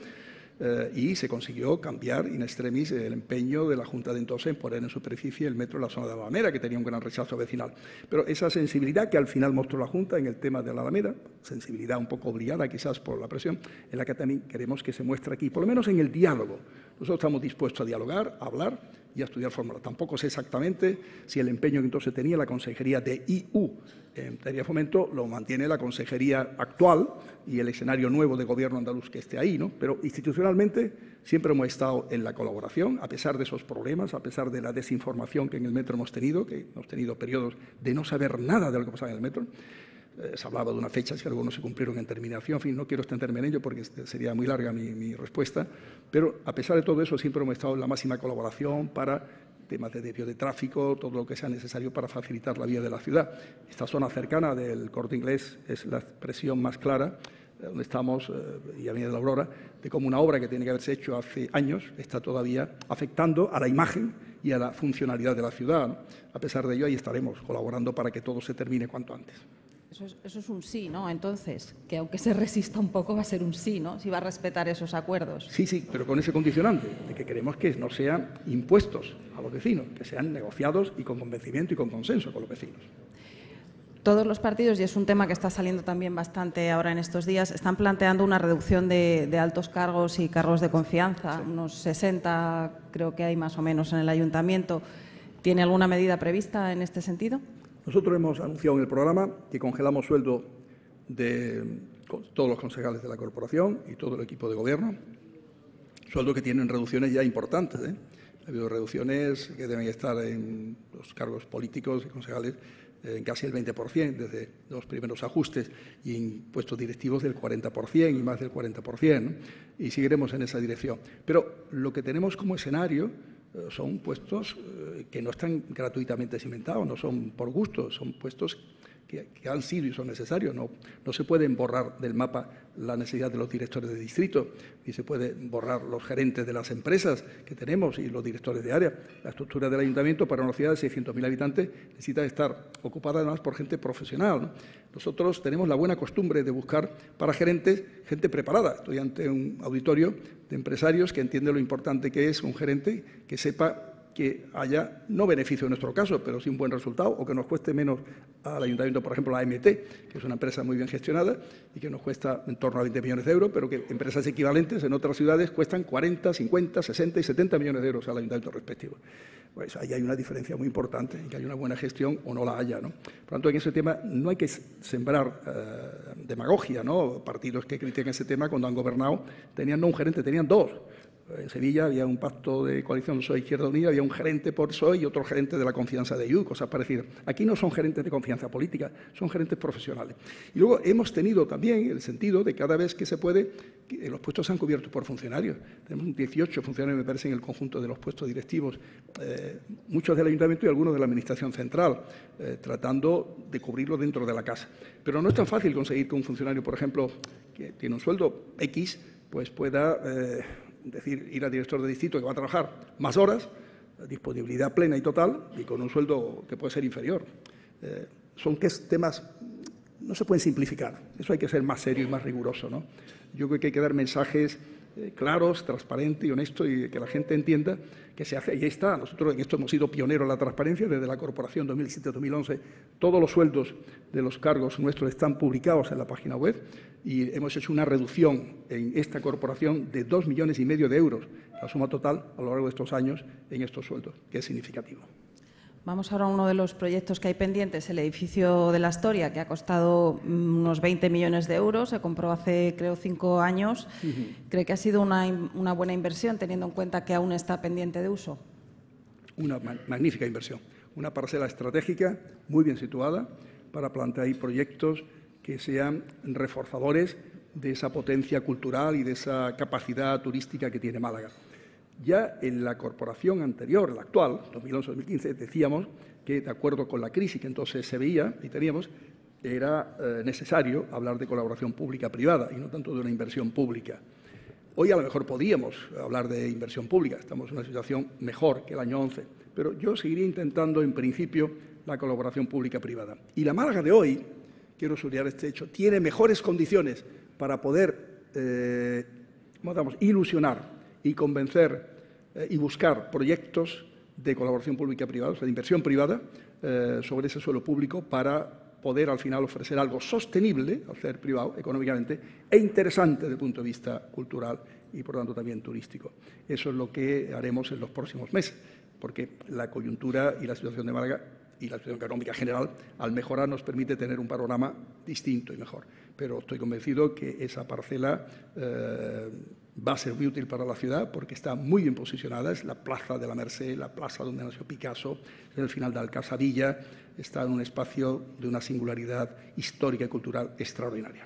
y se consiguió cambiar in extremis el empeño de la Junta de entonces en poner en superficie el metro en la zona de la Alameda, que tenía un gran rechazo vecinal. Pero esa sensibilidad que al final mostró la Junta en el tema de la Alameda, sensibilidad un poco obligada quizás por la presión, en la que también queremos que se muestre aquí, por lo menos en el diálogo. Nosotros estamos dispuestos a dialogar, a hablar y a estudiar fórmulas. Tampoco sé exactamente si el empeño que entonces tenía la Consejería de IU en materia de fomento lo mantiene la Consejería actual y el escenario nuevo de gobierno andaluz que esté ahí, ¿no? Pero institucionalmente siempre hemos estado en la colaboración, a pesar de esos problemas, a pesar de la desinformación que en el metro hemos tenido, que hemos tenido periodos de no saber nada de lo que pasaba en el metro. Se hablaba de una fecha, si algunos se cumplieron en terminación, en fin, no quiero extenderme en ello porque sería muy larga mi respuesta, pero a pesar de todo eso siempre hemos estado en la máxima colaboración para temas de desvío de tráfico, todo lo que sea necesario para facilitar la vida de la ciudad. Esta zona cercana del Corte Inglés es la expresión más clara, donde estamos, y Avenida de la Aurora, de cómo una obra que tiene que haberse hecho hace años está todavía afectando a la imagen y a la funcionalidad de la ciudad, ¿no? A pesar de ello, ahí estaremos colaborando para que todo se termine cuanto antes. Eso es un sí, ¿no? Entonces, que aunque se resista un poco va a ser un sí, ¿no? Si va a respetar esos acuerdos. Sí, pero con ese condicionante de que queremos que no sean impuestos a los vecinos, que sean negociados y con convencimiento y con consenso con los vecinos. Todos los partidos, y es un tema que está saliendo también bastante ahora en estos días, están planteando una reducción de altos cargos y cargos de confianza, sí. Unos 60 creo que hay más o menos en el ayuntamiento. ¿Tiene alguna medida prevista en este sentido? Nosotros hemos anunciado en el programa que congelamos sueldo de todos los concejales de la corporación y todo el equipo de gobierno, sueldo que tienen reducciones ya importantes, ¿eh? Ha habido reducciones que deben estar en los cargos políticos y concejales en casi el 20%, desde los primeros ajustes, y en puestos directivos del 40% y más del 40%, ¿no? Y seguiremos en esa dirección. Pero lo que tenemos como escenario son puestos que no están gratuitamente cimentados, no son por gusto, son puestos que han sido y son necesarios. No se pueden borrar del mapa la necesidad de los directores de distrito, ni se pueden borrar los gerentes de las empresas que tenemos y los directores de área. La estructura del ayuntamiento para una ciudad de 600.000 habitantes necesita estar ocupada además por gente profesional, ¿no? Nosotros tenemos la buena costumbre de buscar para gerentes gente preparada. Estoy ante un auditorio de empresarios que entiende lo importante que es un gerente que sepa que haya, no beneficio en nuestro caso, pero sí un buen resultado, o que nos cueste menos al ayuntamiento, por ejemplo, la AMT, que es una empresa muy bien gestionada y que nos cuesta en torno a 20 millones de euros, pero que empresas equivalentes en otras ciudades cuestan 40, 50, 60 y 70 millones de euros al ayuntamiento respectivo. Pues ahí hay una diferencia muy importante, en que hay una buena gestión o no la haya, ¿no? Por lo tanto, en ese tema no hay que sembrar demagogia, ¿no? Partidos que critican ese tema cuando han gobernado tenían no un gerente, tenían dos. En Sevilla había un pacto de coalición PSOE-Izquierda Unida, había un gerente por PSOE y otro gerente de la confianza de IU, cosas parecidas. Aquí no son gerentes de confianza política, son gerentes profesionales. Y luego hemos tenido también el sentido de cada vez que se puede, que los puestos se han cubierto por funcionarios. Tenemos 18 funcionarios, me parece, en el conjunto de los puestos directivos, muchos del ayuntamiento y algunos de la administración central, tratando de cubrirlo dentro de la casa. Pero no es tan fácil conseguir que un funcionario, por ejemplo, que tiene un sueldo X, pues pueda decir, ir al director de distrito que va a trabajar más horas, disponibilidad plena y total, y con un sueldo que puede ser inferior. Son temas no se pueden simplificar. Eso hay que ser más serio y más riguroso, ¿no? Yo creo que hay que dar mensajes claros, transparentes y honestos, y que la gente entienda que se hace. Y ahí está. Nosotros en esto hemos sido pioneros en la transparencia desde la corporación 2007-2011. Todos los sueldos de los cargos nuestros están publicados en la página web y hemos hecho una reducción en esta corporación de 2,5 millones de euros, la suma total a lo largo de estos años en estos sueldos, que es significativo. Vamos ahora a uno de los proyectos que hay pendientes, el edificio de la Astoria, que ha costado unos 20 millones de euros, se compró hace, creo, 5 años. ¿Cree que ha sido una buena inversión, teniendo en cuenta que aún está pendiente de uso? Una magnífica inversión, una parcela estratégica muy bien situada para plantear ahí proyectos que sean reforzadores de esa potencia cultural y de esa capacidad turística que tiene Málaga. Ya en la corporación anterior, la actual, 2011-2015, decíamos que, de acuerdo con la crisis que entonces se veía y teníamos, era necesario hablar de colaboración pública-privada y no tanto de una inversión pública. Hoy a lo mejor podíamos hablar de inversión pública, estamos en una situación mejor que el año 11, pero yo seguiría intentando, en principio, la colaboración pública-privada. Y la Málaga de hoy, quiero subrayar este hecho, tiene mejores condiciones para poder, ilusionar y convencer y buscar proyectos de colaboración pública-privada, o sea, de inversión privada, sobre ese suelo público para poder al final ofrecer algo sostenible, al ser privado económicamente, e interesante desde el punto de vista cultural y, por tanto, también turístico. Eso es lo que haremos en los próximos meses, porque la coyuntura y la situación de Málaga y la situación económica general, al mejorar, nos permite tener un panorama distinto y mejor. Pero estoy convencido que esa parcela va a ser muy útil para la ciudad porque está muy bien posicionada. Es la Plaza de la Merced, la plaza donde nació Picasso, es el final de Alcazabilla, está en un espacio de una singularidad histórica y cultural extraordinaria.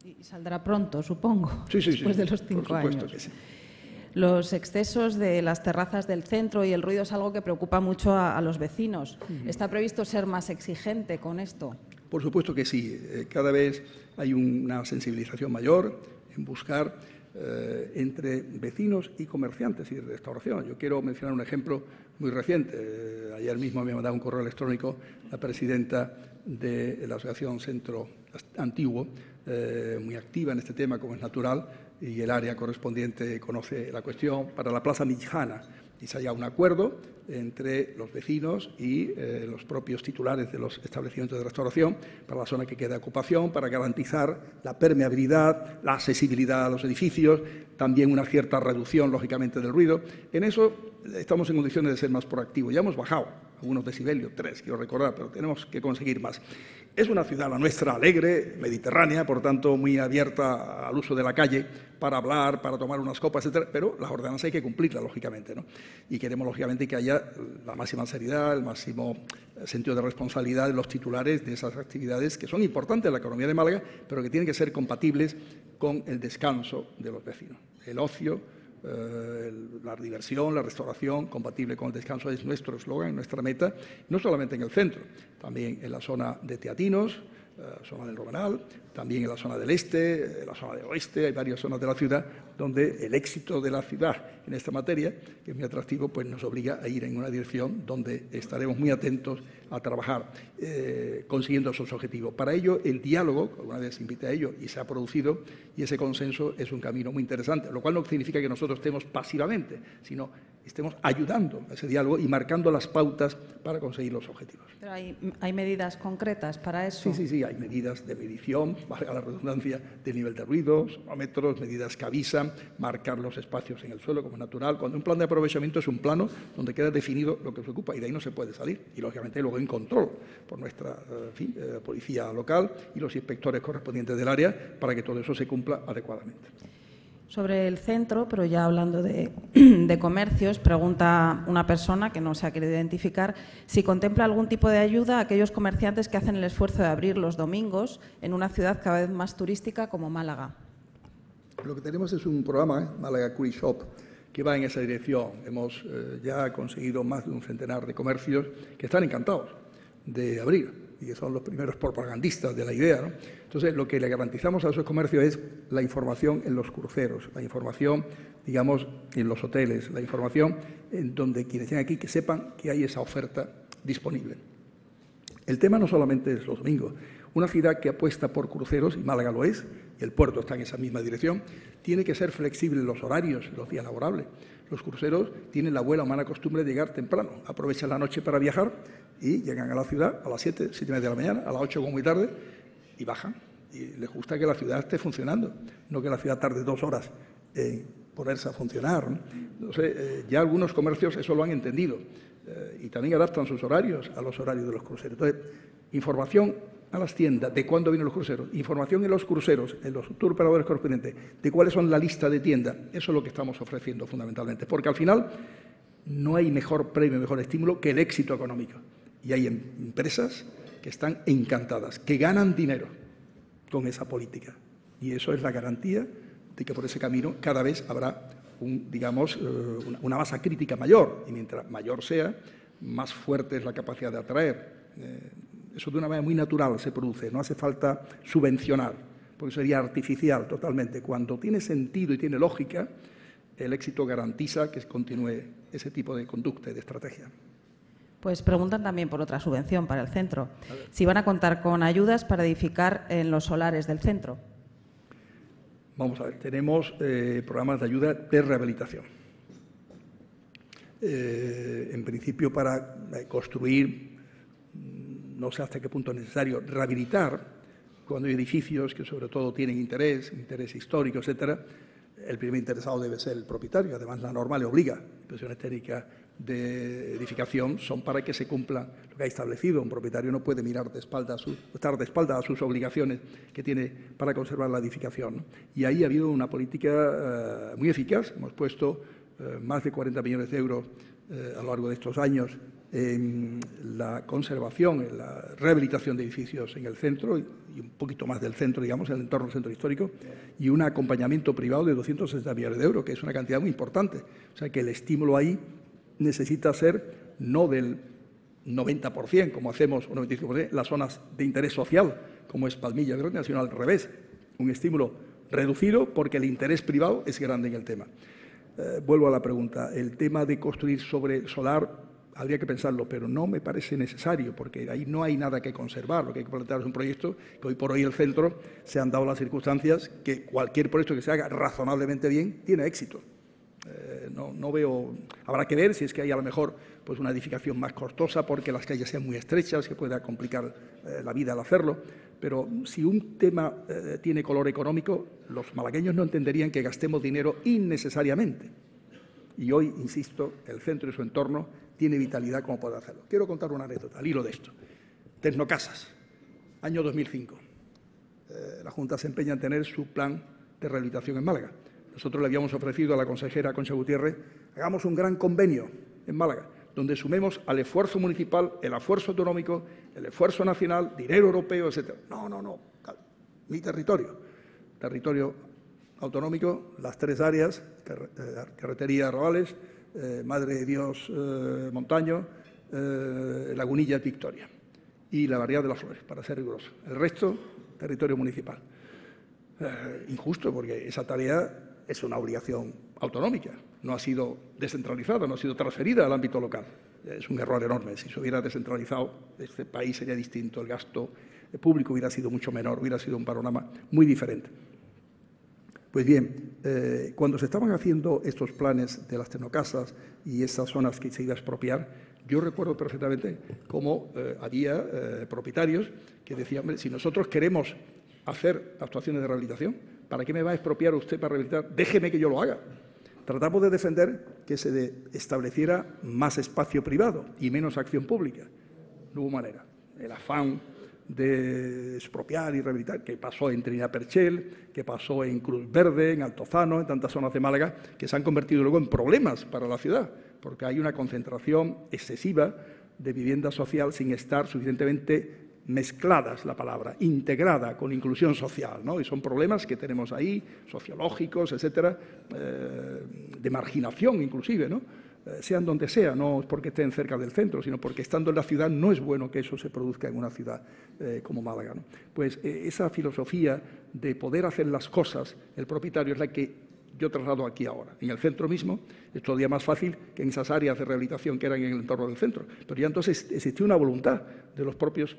Y saldrá pronto, supongo, sí, después de los 5 años. Por supuesto que sí. Los excesos de las terrazas del centro y el ruido es algo que preocupa mucho a los vecinos. ¿Está previsto ser más exigente con esto? Por supuesto que sí. Cada vez hay una sensibilización mayor en buscar entre vecinos y comerciantes y de restauración. Yo quiero mencionar un ejemplo muy reciente. Ayer mismo me ha mandado un correo electrónico la presidenta de la Asociación Centro Antiguo, muy activa en este tema, como es natural, y el área correspondiente conoce la cuestión, para la Plaza Mijana. Y se haya un acuerdo entre los vecinos y los propios titulares de los establecimientos de restauración para la zona que queda de ocupación, para garantizar la permeabilidad, la accesibilidad a los edificios, también una cierta reducción, lógicamente, del ruido. En eso estamos en condiciones de ser más proactivos. Ya hemos bajado algunos decibelios, 3, quiero recordar, pero tenemos que conseguir más. Es una ciudad, la nuestra, alegre, mediterránea, por tanto, muy abierta al uso de la calle para hablar, para tomar unas copas, etcétera, pero las ordenanzas hay que cumplirlas, lógicamente, ¿no? Y queremos, lógicamente, que haya la máxima seriedad, el máximo sentido de responsabilidad de los titulares de esas actividades que son importantes en la economía de Málaga, pero que tienen que ser compatibles con el descanso de los vecinos. El ocio, la diversión, la restauración, compatible con el descanso, es nuestro eslogan, nuestra meta, no solamente en el centro, también en la zona de Teatinos, zona del Romanal, también en la zona del este, en la zona del oeste, hay varias zonas de la ciudad donde el éxito de la ciudad en esta materia, que es muy atractivo, pues nos obliga a ir en una dirección donde estaremos muy atentos a trabajar consiguiendo esos objetivos. Para ello, el diálogo, alguna vez invité a ello y se ha producido, y ese consenso es un camino muy interesante, lo cual no significa que nosotros estemos pasivamente, sino estemos ayudando a ese diálogo y marcando las pautas para conseguir los objetivos. ¿Pero hay medidas concretas para eso? Sí, hay medidas de medición, valga la redundancia, del nivel de ruido, sonómetros, medidas que avisan, marcar los espacios en el suelo como es natural. Cuando un plan de aprovechamiento es un plano donde queda definido lo que se ocupa y de ahí no se puede salir. Y, lógicamente, luego en control por nuestra policía local y los inspectores correspondientes del área para que todo eso se cumpla adecuadamente. Sobre el centro, pero ya hablando de comercios, pregunta una persona que no se ha querido identificar si contempla algún tipo de ayuda a aquellos comerciantes que hacen el esfuerzo de abrir los domingos en una ciudad cada vez más turística como Málaga. Lo que tenemos es un programa, Málaga Curry Shop, que va en esa dirección. Hemos ya conseguido más de un centenar de comercios que están encantados de abrir y que son los primeros propagandistas de la idea, ¿no? Entonces, lo que le garantizamos a esos comercios es la información en los cruceros, la información, digamos, en los hoteles, la información en donde quienes estén aquí que sepan que hay esa oferta disponible. El tema no solamente es los domingos. Una ciudad que apuesta por cruceros, y Málaga lo es, y el puerto está en esa misma dirección, tiene que ser flexible en los horarios, los días laborables. Los cruceros tienen la buena o mala costumbre de llegar temprano, aprovechan la noche para viajar y llegan a la ciudad a las 7, 7:30 de la mañana, a las 8 como muy tarde, y bajan. Y les gusta que la ciudad esté funcionando, no que la ciudad tarde 2 horas en ponerse a funcionar, ¿no? Entonces, ya algunos comercios eso lo han entendido y también adaptan sus horarios a los horarios de los cruceros. Entonces, información a las tiendas de cuándo vienen los cruceros, información en los cruceros, en los tour operadores correspondientes, de cuáles son la lista de tiendas. Eso es lo que estamos ofreciendo fundamentalmente, porque al final no hay mejor premio, mejor estímulo que el éxito económico. Y hay empresas que están encantadas, que ganan dinero con esa política. Y eso es la garantía de que por ese camino cada vez habrá una masa crítica mayor. Y mientras mayor sea, más fuerte es la capacidad de atraer. Eso de una manera muy natural se produce, no hace falta subvencionar, porque sería artificial totalmente. Cuando tiene sentido y tiene lógica, el éxito garantiza que continúe ese tipo de conducta y de estrategia. Pues preguntan también por otra subvención para el centro. Si van a contar con ayudas para edificar en los solares del centro. Vamos a ver, tenemos programas de ayuda de rehabilitación. En principio, para construir, no sé hasta qué punto es necesario rehabilitar, cuando hay edificios que sobre todo tienen interés histórico, etcétera, el primer interesado debe ser el propietario. Además, la norma le obliga. Inspecciones técnicas de edificación son para que se cumpla lo que ha establecido. Un propietario no puede mirar estar de espaldas a sus obligaciones que tiene para conservar la edificación, ¿no? Y ahí ha habido una política muy eficaz. Hemos puesto más de 40 millones de euros a lo largo de estos años en la conservación, en la rehabilitación de edificios en el centro y un poquito más del centro, digamos, en el entorno del centro histórico, y un acompañamiento privado de 260 millones de euros, que es una cantidad muy importante. O sea que el estímulo ahí necesita ser no del 90%, como hacemos, o 95%, las zonas de interés social, como es Palmilla, Groña, sino al revés, un estímulo reducido porque el interés privado es grande en el tema. Vuelvo a la pregunta. El tema de construir sobre solar habría que pensarlo, pero no me parece necesario, porque ahí no hay nada que conservar. Lo que hay que plantear es un proyecto que hoy por hoy el centro se han dado las circunstancias que cualquier proyecto que se haga razonablemente bien tiene éxito. No veo. Habrá que ver si es que hay a lo mejor pues una edificación más costosa porque las calles sean muy estrechas, que pueda complicar la vida al hacerlo. Pero si un tema tiene color económico, los malagueños no entenderían que gastemos dinero innecesariamente. Y hoy, insisto, el centro y su entorno tiene vitalidad como puede hacerlo. Quiero contar una anécdota al hilo de esto. Tecnocasas, año 2005. La Junta se empeña en tener su plan de rehabilitación en Málaga. Nosotros le habíamos ofrecido a la consejera Concha Gutiérrez, hagamos un gran convenio en Málaga, donde sumemos al esfuerzo municipal, el esfuerzo autonómico, el esfuerzo nacional, dinero europeo, etc. No, mi territorio autonómico, las 3 áreas, Carretería Arrabales, Madre de Dios Montaño, Lagunilla Victoria y la Barriada de las Flores, para ser riguroso. El resto, territorio municipal. Injusto, porque esa tarea es una obligación autonómica, no ha sido descentralizada, no ha sido transferida al ámbito local. Es un error enorme. Si se hubiera descentralizado, este país sería distinto, el gasto público hubiera sido mucho menor, hubiera sido un panorama muy diferente. Pues bien, cuando se estaban haciendo estos planes de las tecnocasas y esas zonas que se iba a expropiar, yo recuerdo perfectamente cómo había propietarios que decían, hombre, si nosotros queremos hacer actuaciones de rehabilitación, ¿para qué me va a expropiar usted para rehabilitar? Déjeme que yo lo haga. Tratamos de defender que se estableciera más espacio privado y menos acción pública. No hubo manera. El afán de expropiar y rehabilitar, que pasó en Trinidad Perchel, que pasó en Cruz Verde, en Altozano, en tantas zonas de Málaga, que se han convertido luego en problemas para la ciudad, porque hay una concentración excesiva de vivienda social sin estar suficientemente mezcladas, la palabra, integrada con inclusión social, ¿no? Y son problemas que tenemos ahí, sociológicos, etcétera, de marginación inclusive, ¿no? Sean donde sea, no es porque estén cerca del centro, sino porque estando en la ciudad no es bueno que eso se produzca en una ciudad como Málaga, ¿no? Pues esa filosofía de poder hacer las cosas, el propietario, es la que yo traslado aquí ahora. En el centro mismo es todavía más fácil que en esas áreas de rehabilitación que eran en el entorno del centro. Pero ya entonces existió una voluntad de los propios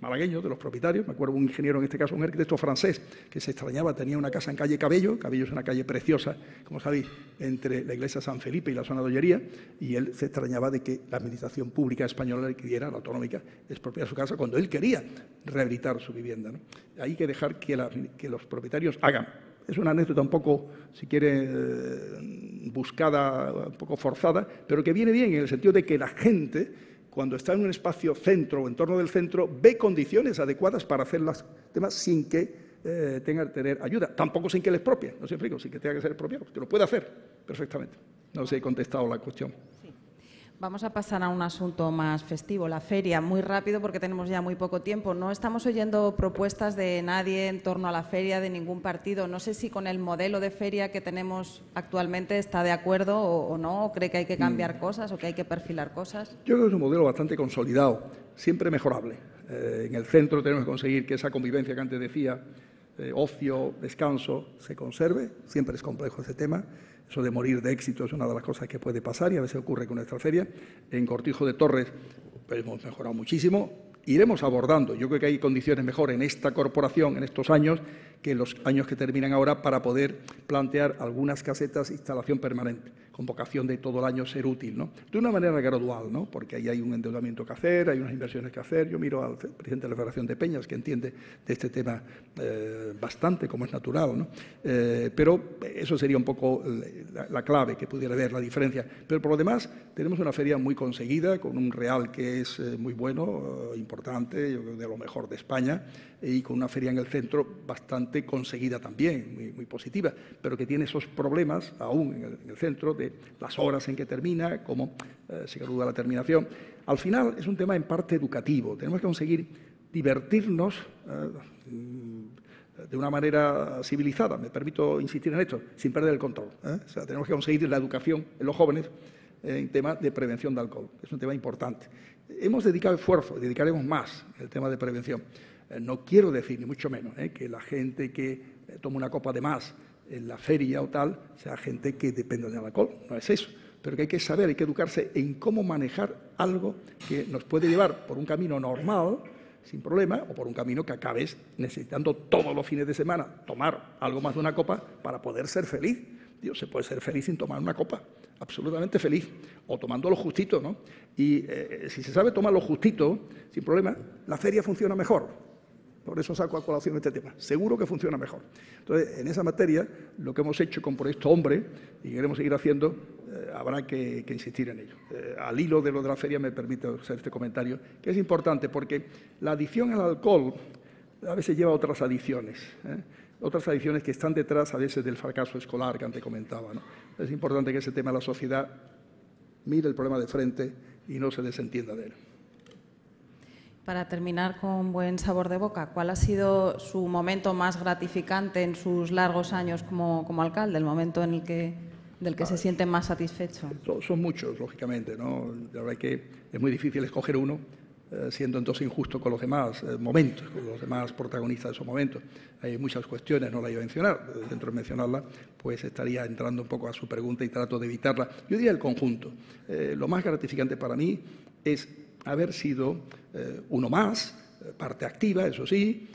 malagueños, de los propietarios. Me acuerdo un ingeniero, en este caso un arquitecto francés, que se extrañaba, tenía una casa en calle Cabello. Cabello es una calle preciosa, como sabéis, entre la iglesia San Felipe y la zona de Ollería, y él se extrañaba de que la administración pública española le pidiera, la autonómica, expropiar su casa cuando él quería rehabilitar su vivienda, ¿no? Hay que dejar que los propietarios hagan. Es una anécdota un poco, si quiere, buscada, un poco forzada, pero que viene bien en el sentido de que la gente, cuando está en un espacio centro o en torno del centro, ve condiciones adecuadas para hacer los temas sin que tenga que tener ayuda. Tampoco sin que le expropie, no se explico, sin que tenga que ser expropiado, que lo puede hacer perfectamente. No sé, he contestado la cuestión. Vamos a pasar a un asunto más festivo, la feria, muy rápido porque tenemos ya muy poco tiempo. No estamos oyendo propuestas de nadie en torno a la feria, de ningún partido. No sé si con el modelo de feria que tenemos actualmente está de acuerdo o no, o cree que hay que cambiar cosas o que hay que perfilar cosas. Yo creo que es un modelo bastante consolidado, siempre mejorable. En el centro tenemos que conseguir que esa convivencia que antes decía, ocio, descanso, se conserve. Siempre es complejo ese tema. Eso de morir de éxito es una de las cosas que puede pasar y a veces ocurre con nuestra feria. En Cortijo de Torres pues, hemos mejorado muchísimo. Iremos abordando. Yo creo que hay condiciones mejor en esta corporación, en estos años, que en los años que terminan ahora para poder plantear algunas casetas de instalación permanente, con vocación de todo el año ser útil, ¿no? De una manera gradual, ¿no? Porque ahí hay un endeudamiento que hacer, hay unas inversiones que hacer. Yo miro al presidente de la Federación de Peñas, que entiende de este tema bastante, como es natural, ¿no? Pero eso sería un poco la clave que pudiera haber, la diferencia. Pero por lo demás, tenemos una feria muy conseguida, con un real que es muy bueno, importante, yo creo de lo mejor de España, y con una feria en el centro bastante conseguida también, muy positiva, pero que tiene esos problemas aún en el centro de las horas en que termina, cómo se gradúa la terminación. Al final es un tema en parte educativo. Tenemos que conseguir divertirnos de una manera civilizada, me permito insistir en esto, sin perder el control. O sea, tenemos que conseguir la educación en los jóvenes en temas de prevención de alcohol. Es un tema importante. Hemos dedicado esfuerzo, dedicaremos más en el tema de prevención. No quiero decir, ni mucho menos, que la gente que toma una copa de más en la feria o tal sea gente que depende del alcohol. No es eso. Pero que hay que saber, hay que educarse en cómo manejar algo que nos puede llevar por un camino normal, sin problema, o por un camino que acabes necesitando todos los fines de semana tomar algo más de una copa para poder ser feliz. Dios, se puede ser feliz sin tomar una copa, absolutamente feliz, o tomando lo justito, ¿no? Y si se sabe tomar lo justito, sin problema, la feria funciona mejor. Por eso saco a colación este tema. Seguro que funciona mejor. Entonces, en esa materia, lo que hemos hecho con Proyecto Hombre, y queremos seguir haciendo, habrá que insistir en ello. Al hilo de lo de la feria, me permite hacer este comentario, que es importante porque la adicción al alcohol a veces lleva a otras adicciones, otras adicciones que están detrás a veces del fracaso escolar que antes comentaba, ¿no? Es importante que ese tema de la sociedad mire el problema de frente y no se desentienda de él. Para terminar con buen sabor de boca, ¿cuál ha sido su momento más gratificante en sus largos años como alcalde, el momento en el del que se siente más satisfecho? Son muchos, lógicamente, ¿no? La verdad es que es muy difícil escoger uno, siendo entonces injusto con los demás momentos, con los demás protagonistas de esos momentos. Hay muchas cuestiones, no las iba a mencionar, dentro de mencionarla, pues estaría entrando un poco a su pregunta y trato de evitarla. Yo diría el conjunto. Lo más gratificante para mí es haber sido uno más, parte activa, eso sí,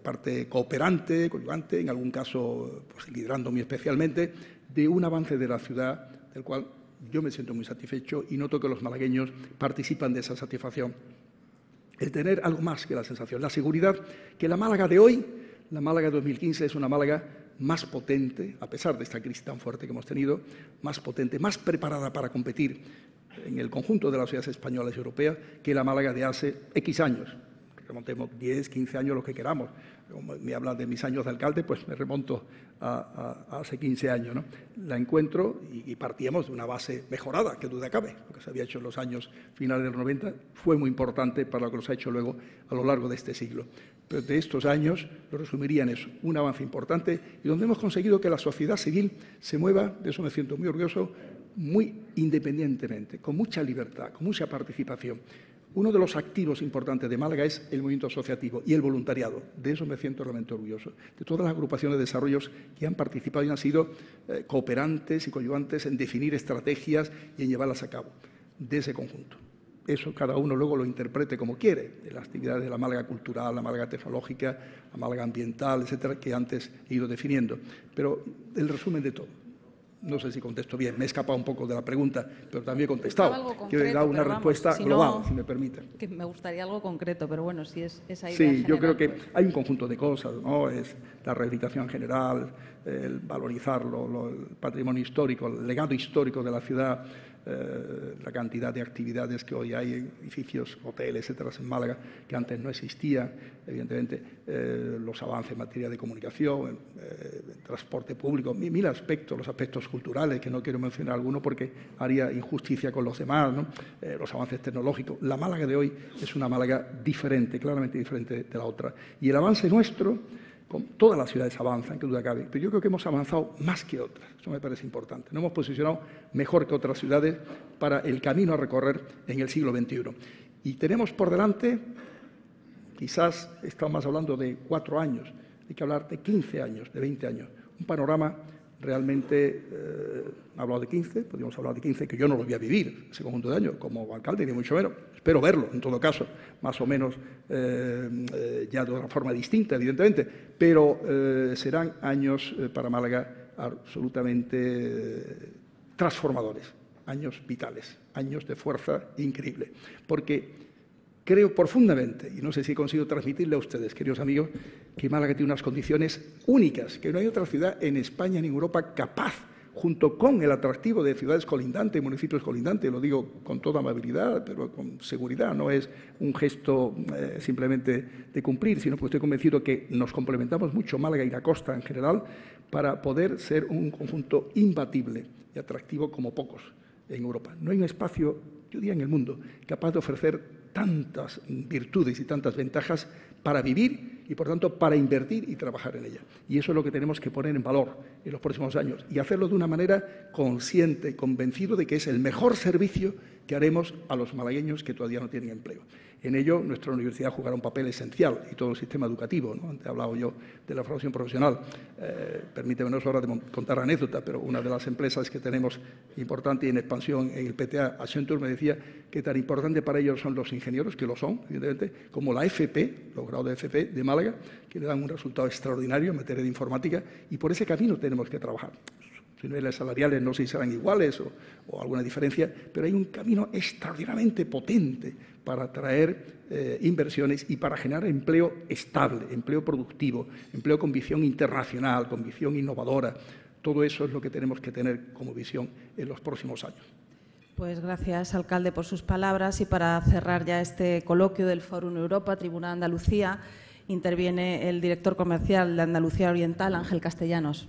parte cooperante, coadyuvante, en algún caso pues, liderando muy especialmente, de un avance de la ciudad del cual yo me siento muy satisfecho y noto que los malagueños participan de esa satisfacción. El tener algo más que la sensación, la seguridad que la Málaga de hoy, la Málaga de 2015, es una Málaga más potente, a pesar de esta crisis tan fuerte que hemos tenido, más potente, más preparada para competir en el conjunto de las ciudades españolas y europeas que la Málaga de hace X años. Remontemos 10, 15 años, lo que queramos. Como me hablan de mis años de alcalde, pues me remonto a hace 15 años, ¿no? La encuentro y partíamos de una base mejorada, que duda cabe. Lo que se había hecho en los años finales de los 90 fue muy importante para lo que nos ha hecho luego a lo largo de este siglo. Pero de estos años lo resumiría en eso, un avance importante y donde hemos conseguido que la sociedad civil se mueva, de eso me siento muy orgulloso, muy independientemente, con mucha libertad, con mucha participación. Uno de los activos importantes de Málaga es el movimiento asociativo y el voluntariado. De eso me siento realmente orgulloso. De todas las agrupaciones de desarrollos que han participado y han sido cooperantes y coadyuvantes en definir estrategias y en llevarlas a cabo. De ese conjunto. eso cada uno luego lo interprete como quiere, de las actividades de la Málaga cultural, la Málaga tecnológica, la Málaga ambiental, etcétera, que antes he ido definiendo. Pero el resumen de todo. No sé si contesto bien, me he escapado un poco de la pregunta, pero también he contestado. Quiero dar una respuesta global, si me permiten. Que me gustaría algo concreto, pero bueno, si es esa idea Sí, general, yo creo que pues hay un conjunto de cosas, ¿no? Es la rehabilitación general, el valorizarlo, el patrimonio histórico, el legado histórico de la ciudad, la cantidad de actividades que hoy hay en edificios, hoteles, etcétera, en Málaga, que antes no existían, evidentemente, los avances en materia de comunicación, en transporte público, mil aspectos, los aspectos culturales, que no quiero mencionar alguno porque haría injusticia con los demás, ¿no? Los avances tecnológicos. La Málaga de hoy es una Málaga diferente, claramente diferente de la otra. Y el avance nuestro, con todas las ciudades avanzan, que duda cabe, pero yo creo que hemos avanzado más que otras. Eso me parece importante. Nos hemos posicionado mejor que otras ciudades para el camino a recorrer en el siglo XXI. Y tenemos por delante, quizás estamos hablando de 4 años, hay que hablar de 15 años, de 20 años. Un panorama realmente, he hablado de 15, podríamos hablar de 15, que yo no lo voy a vivir ese conjunto de años como alcalde, ni mucho menos. Espero verlo, en todo caso, más o menos ya de una forma distinta, evidentemente, pero serán años para Málaga absolutamente transformadores, años vitales, años de fuerza increíble, porque creo profundamente, y no sé si consigo transmitirle a ustedes, queridos amigos, que Málaga tiene unas condiciones únicas, que no hay otra ciudad en España ni en Europa capaz, junto con el atractivo de ciudades colindantes, municipios colindantes, lo digo con toda amabilidad, pero con seguridad, no es un gesto simplemente de cumplir, sino que estoy convencido que nos complementamos mucho, Málaga y la costa en general, para poder ser un conjunto imbatible y atractivo como pocos en Europa. No hay un espacio, yo diría en el mundo, capaz de ofrecer tantas virtudes y tantas ventajas para vivir y, por tanto, para invertir y trabajar en ella. Y eso es lo que tenemos que poner en valor en los próximos años y hacerlo de una manera consciente, convencido de que es el mejor servicio que haremos a los malagueños que todavía no tienen empleo. En ello, nuestra universidad jugará un papel esencial y todo el sistema educativo, ¿no? Antes he hablado yo de la formación profesional. Permíteme, no es hora de contar anécdota, pero una de las empresas que tenemos importante y en expansión en el PTA, Accenture, me decía que tan importante para ellos son los ingenieros, que lo son, evidentemente, como la FP, los grados de FP de Málaga, que le dan un resultado extraordinario en materia de informática, y por ese camino tenemos que trabajar. Los niveles salariales no sé si serán iguales o alguna diferencia, pero hay un camino extraordinariamente potente para atraer inversiones y para generar empleo estable, empleo productivo, empleo con visión internacional, con visión innovadora. Todo eso es lo que tenemos que tener como visión en los próximos años. Pues gracias, alcalde, por sus palabras. Y para cerrar ya este coloquio del Fórum Europa, Tribuna de Andalucía, interviene el director comercial de Andalucía Oriental, Ángel Castellanos.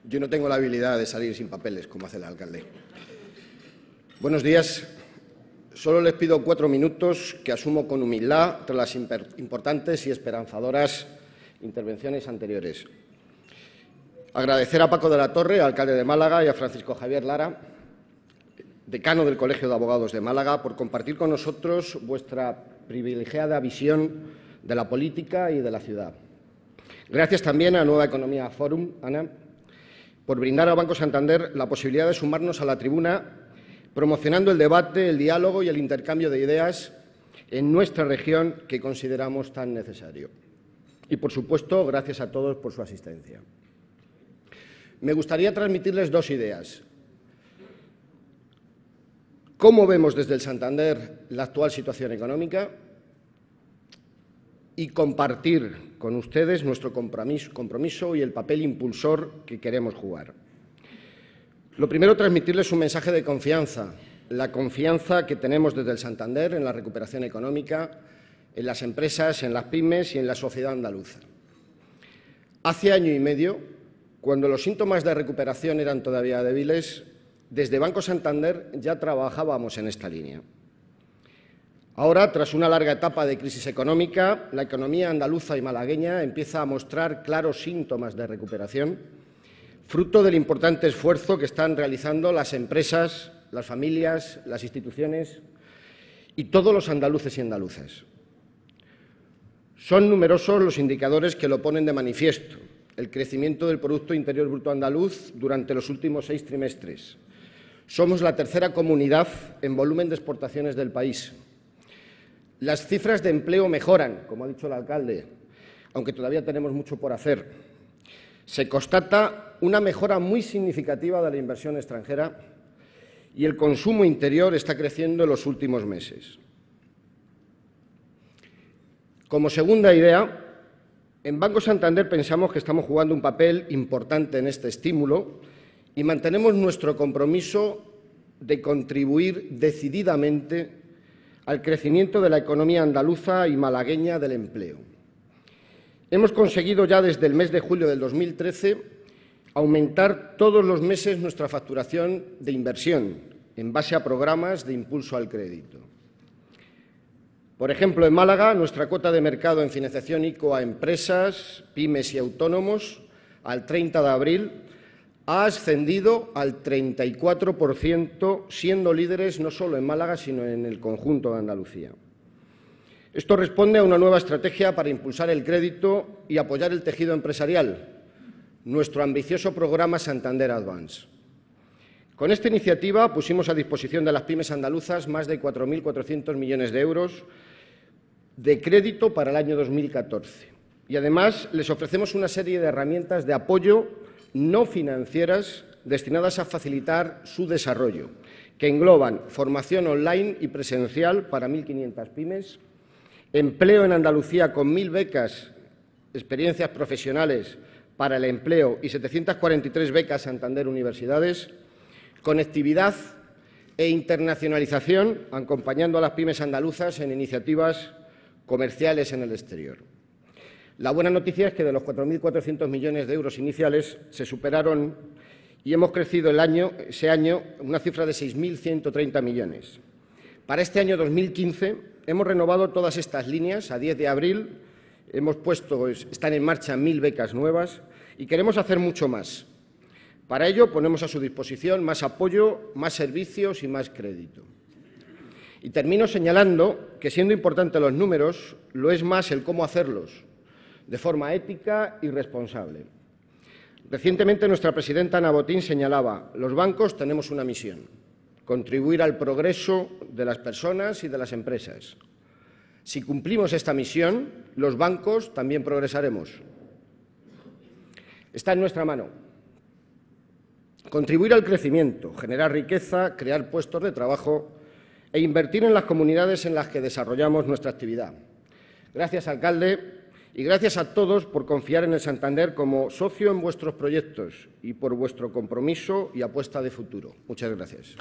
Yo no tengo la habilidad de salir sin papeles, como hace el alcalde. Buenos días. Solo les pido 4 minutos que asumo con humildad tras las importantes y esperanzadoras intervenciones anteriores. Agradecer a Paco de la Torre, alcalde de Málaga, y a Francisco Javier Lara, decano del Colegio de Abogados de Málaga, por compartir con nosotros vuestra privilegiada visión de la política y de la ciudad. Gracias también a Nueva Economía Forum, Ana, por brindar al Banco Santander la posibilidad de sumarnos a la tribuna, promocionando el debate, el diálogo y el intercambio de ideas en nuestra región que consideramos tan necesario. Y, por supuesto, gracias a todos por su asistencia. Me gustaría transmitirles 2 ideas. ¿Cómo vemos desde el Santander la actual situación económica? Y compartir con ustedes nuestro compromiso y el papel impulsor que queremos jugar. Lo primero, transmitirles un mensaje de confianza, la confianza que tenemos desde el Santander en la recuperación económica, en las empresas, en las pymes y en la sociedad andaluza. Hace año y medio, cuando los síntomas de recuperación eran todavía débiles, desde Banco Santander ya trabajábamos en esta línea. Ahora, tras una larga etapa de crisis económica, la economía andaluza y malagueña empieza a mostrar claros síntomas de recuperación, fruto del importante esfuerzo que están realizando las empresas, las familias, las instituciones y todos los andaluces y andaluzas. Son numerosos los indicadores que lo ponen de manifiesto. El crecimiento del Producto Interior Bruto andaluz durante los últimos 6 trimestres. Somos la tercera comunidad en volumen de exportaciones del país. Las cifras de empleo mejoran, como ha dicho el alcalde, aunque todavía tenemos mucho por hacer. Se constata una mejora muy significativa de la inversión extranjera y el consumo interior está creciendo en los últimos meses. Como segunda idea, en Banco Santander pensamos que estamos jugando un papel importante en este estímulo y mantenemos nuestro compromiso de contribuir decididamente al crecimiento de la economía andaluza y malagueña del empleo. Hemos conseguido ya desde el mes de julio del 2013 aumentar todos los meses nuestra facturación de inversión en base a programas de impulso al crédito. Por ejemplo, en Málaga, nuestra cuota de mercado en financiación ICO a empresas, pymes y autónomos al 30 de abril ha ascendido al 34%, siendo líderes no solo en Málaga, sino en el conjunto de Andalucía. Esto responde a una nueva estrategia para impulsar el crédito y apoyar el tejido empresarial, nuestro ambicioso programa Santander Advance. Con esta iniciativa pusimos a disposición de las pymes andaluzas más de 4.400 millones de euros de crédito para el año 2014. Y además les ofrecemos una serie de herramientas de apoyo no financieras destinadas a facilitar su desarrollo, que engloban formación online y presencial para 1.500 pymes, empleo en Andalucía con 1.000 becas, experiencias profesionales para el empleo y 743 becas Santander Universidades, conectividad e internacionalización, acompañando a las pymes andaluzas en iniciativas comerciales en el exterior. La buena noticia es que de los 4.400 millones de euros iniciales se superaron y hemos crecido ese año una cifra de 6.130 millones. Para este año 2015 hemos renovado todas estas líneas. A 10 de abril están en marcha 1.000 becas nuevas y queremos hacer mucho más. Para ello ponemos a su disposición más apoyo, más servicios y más crédito. Y termino señalando que, siendo importantes los números, lo es más el cómo hacerlos, de forma ética y responsable. Recientemente nuestra presidenta Ana Botín señalaba: los bancos tenemos una misión, contribuir al progreso de las personas y de las empresas. Si cumplimos esta misión, los bancos también progresaremos. Está en nuestra mano contribuir al crecimiento, generar riqueza, crear puestos de trabajo e invertir en las comunidades en las que desarrollamos nuestra actividad. Gracias, alcalde, y gracias a todos por confiar en el Santander como socio en vuestros proyectos y por vuestro compromiso y apuesta de futuro. Muchas gracias.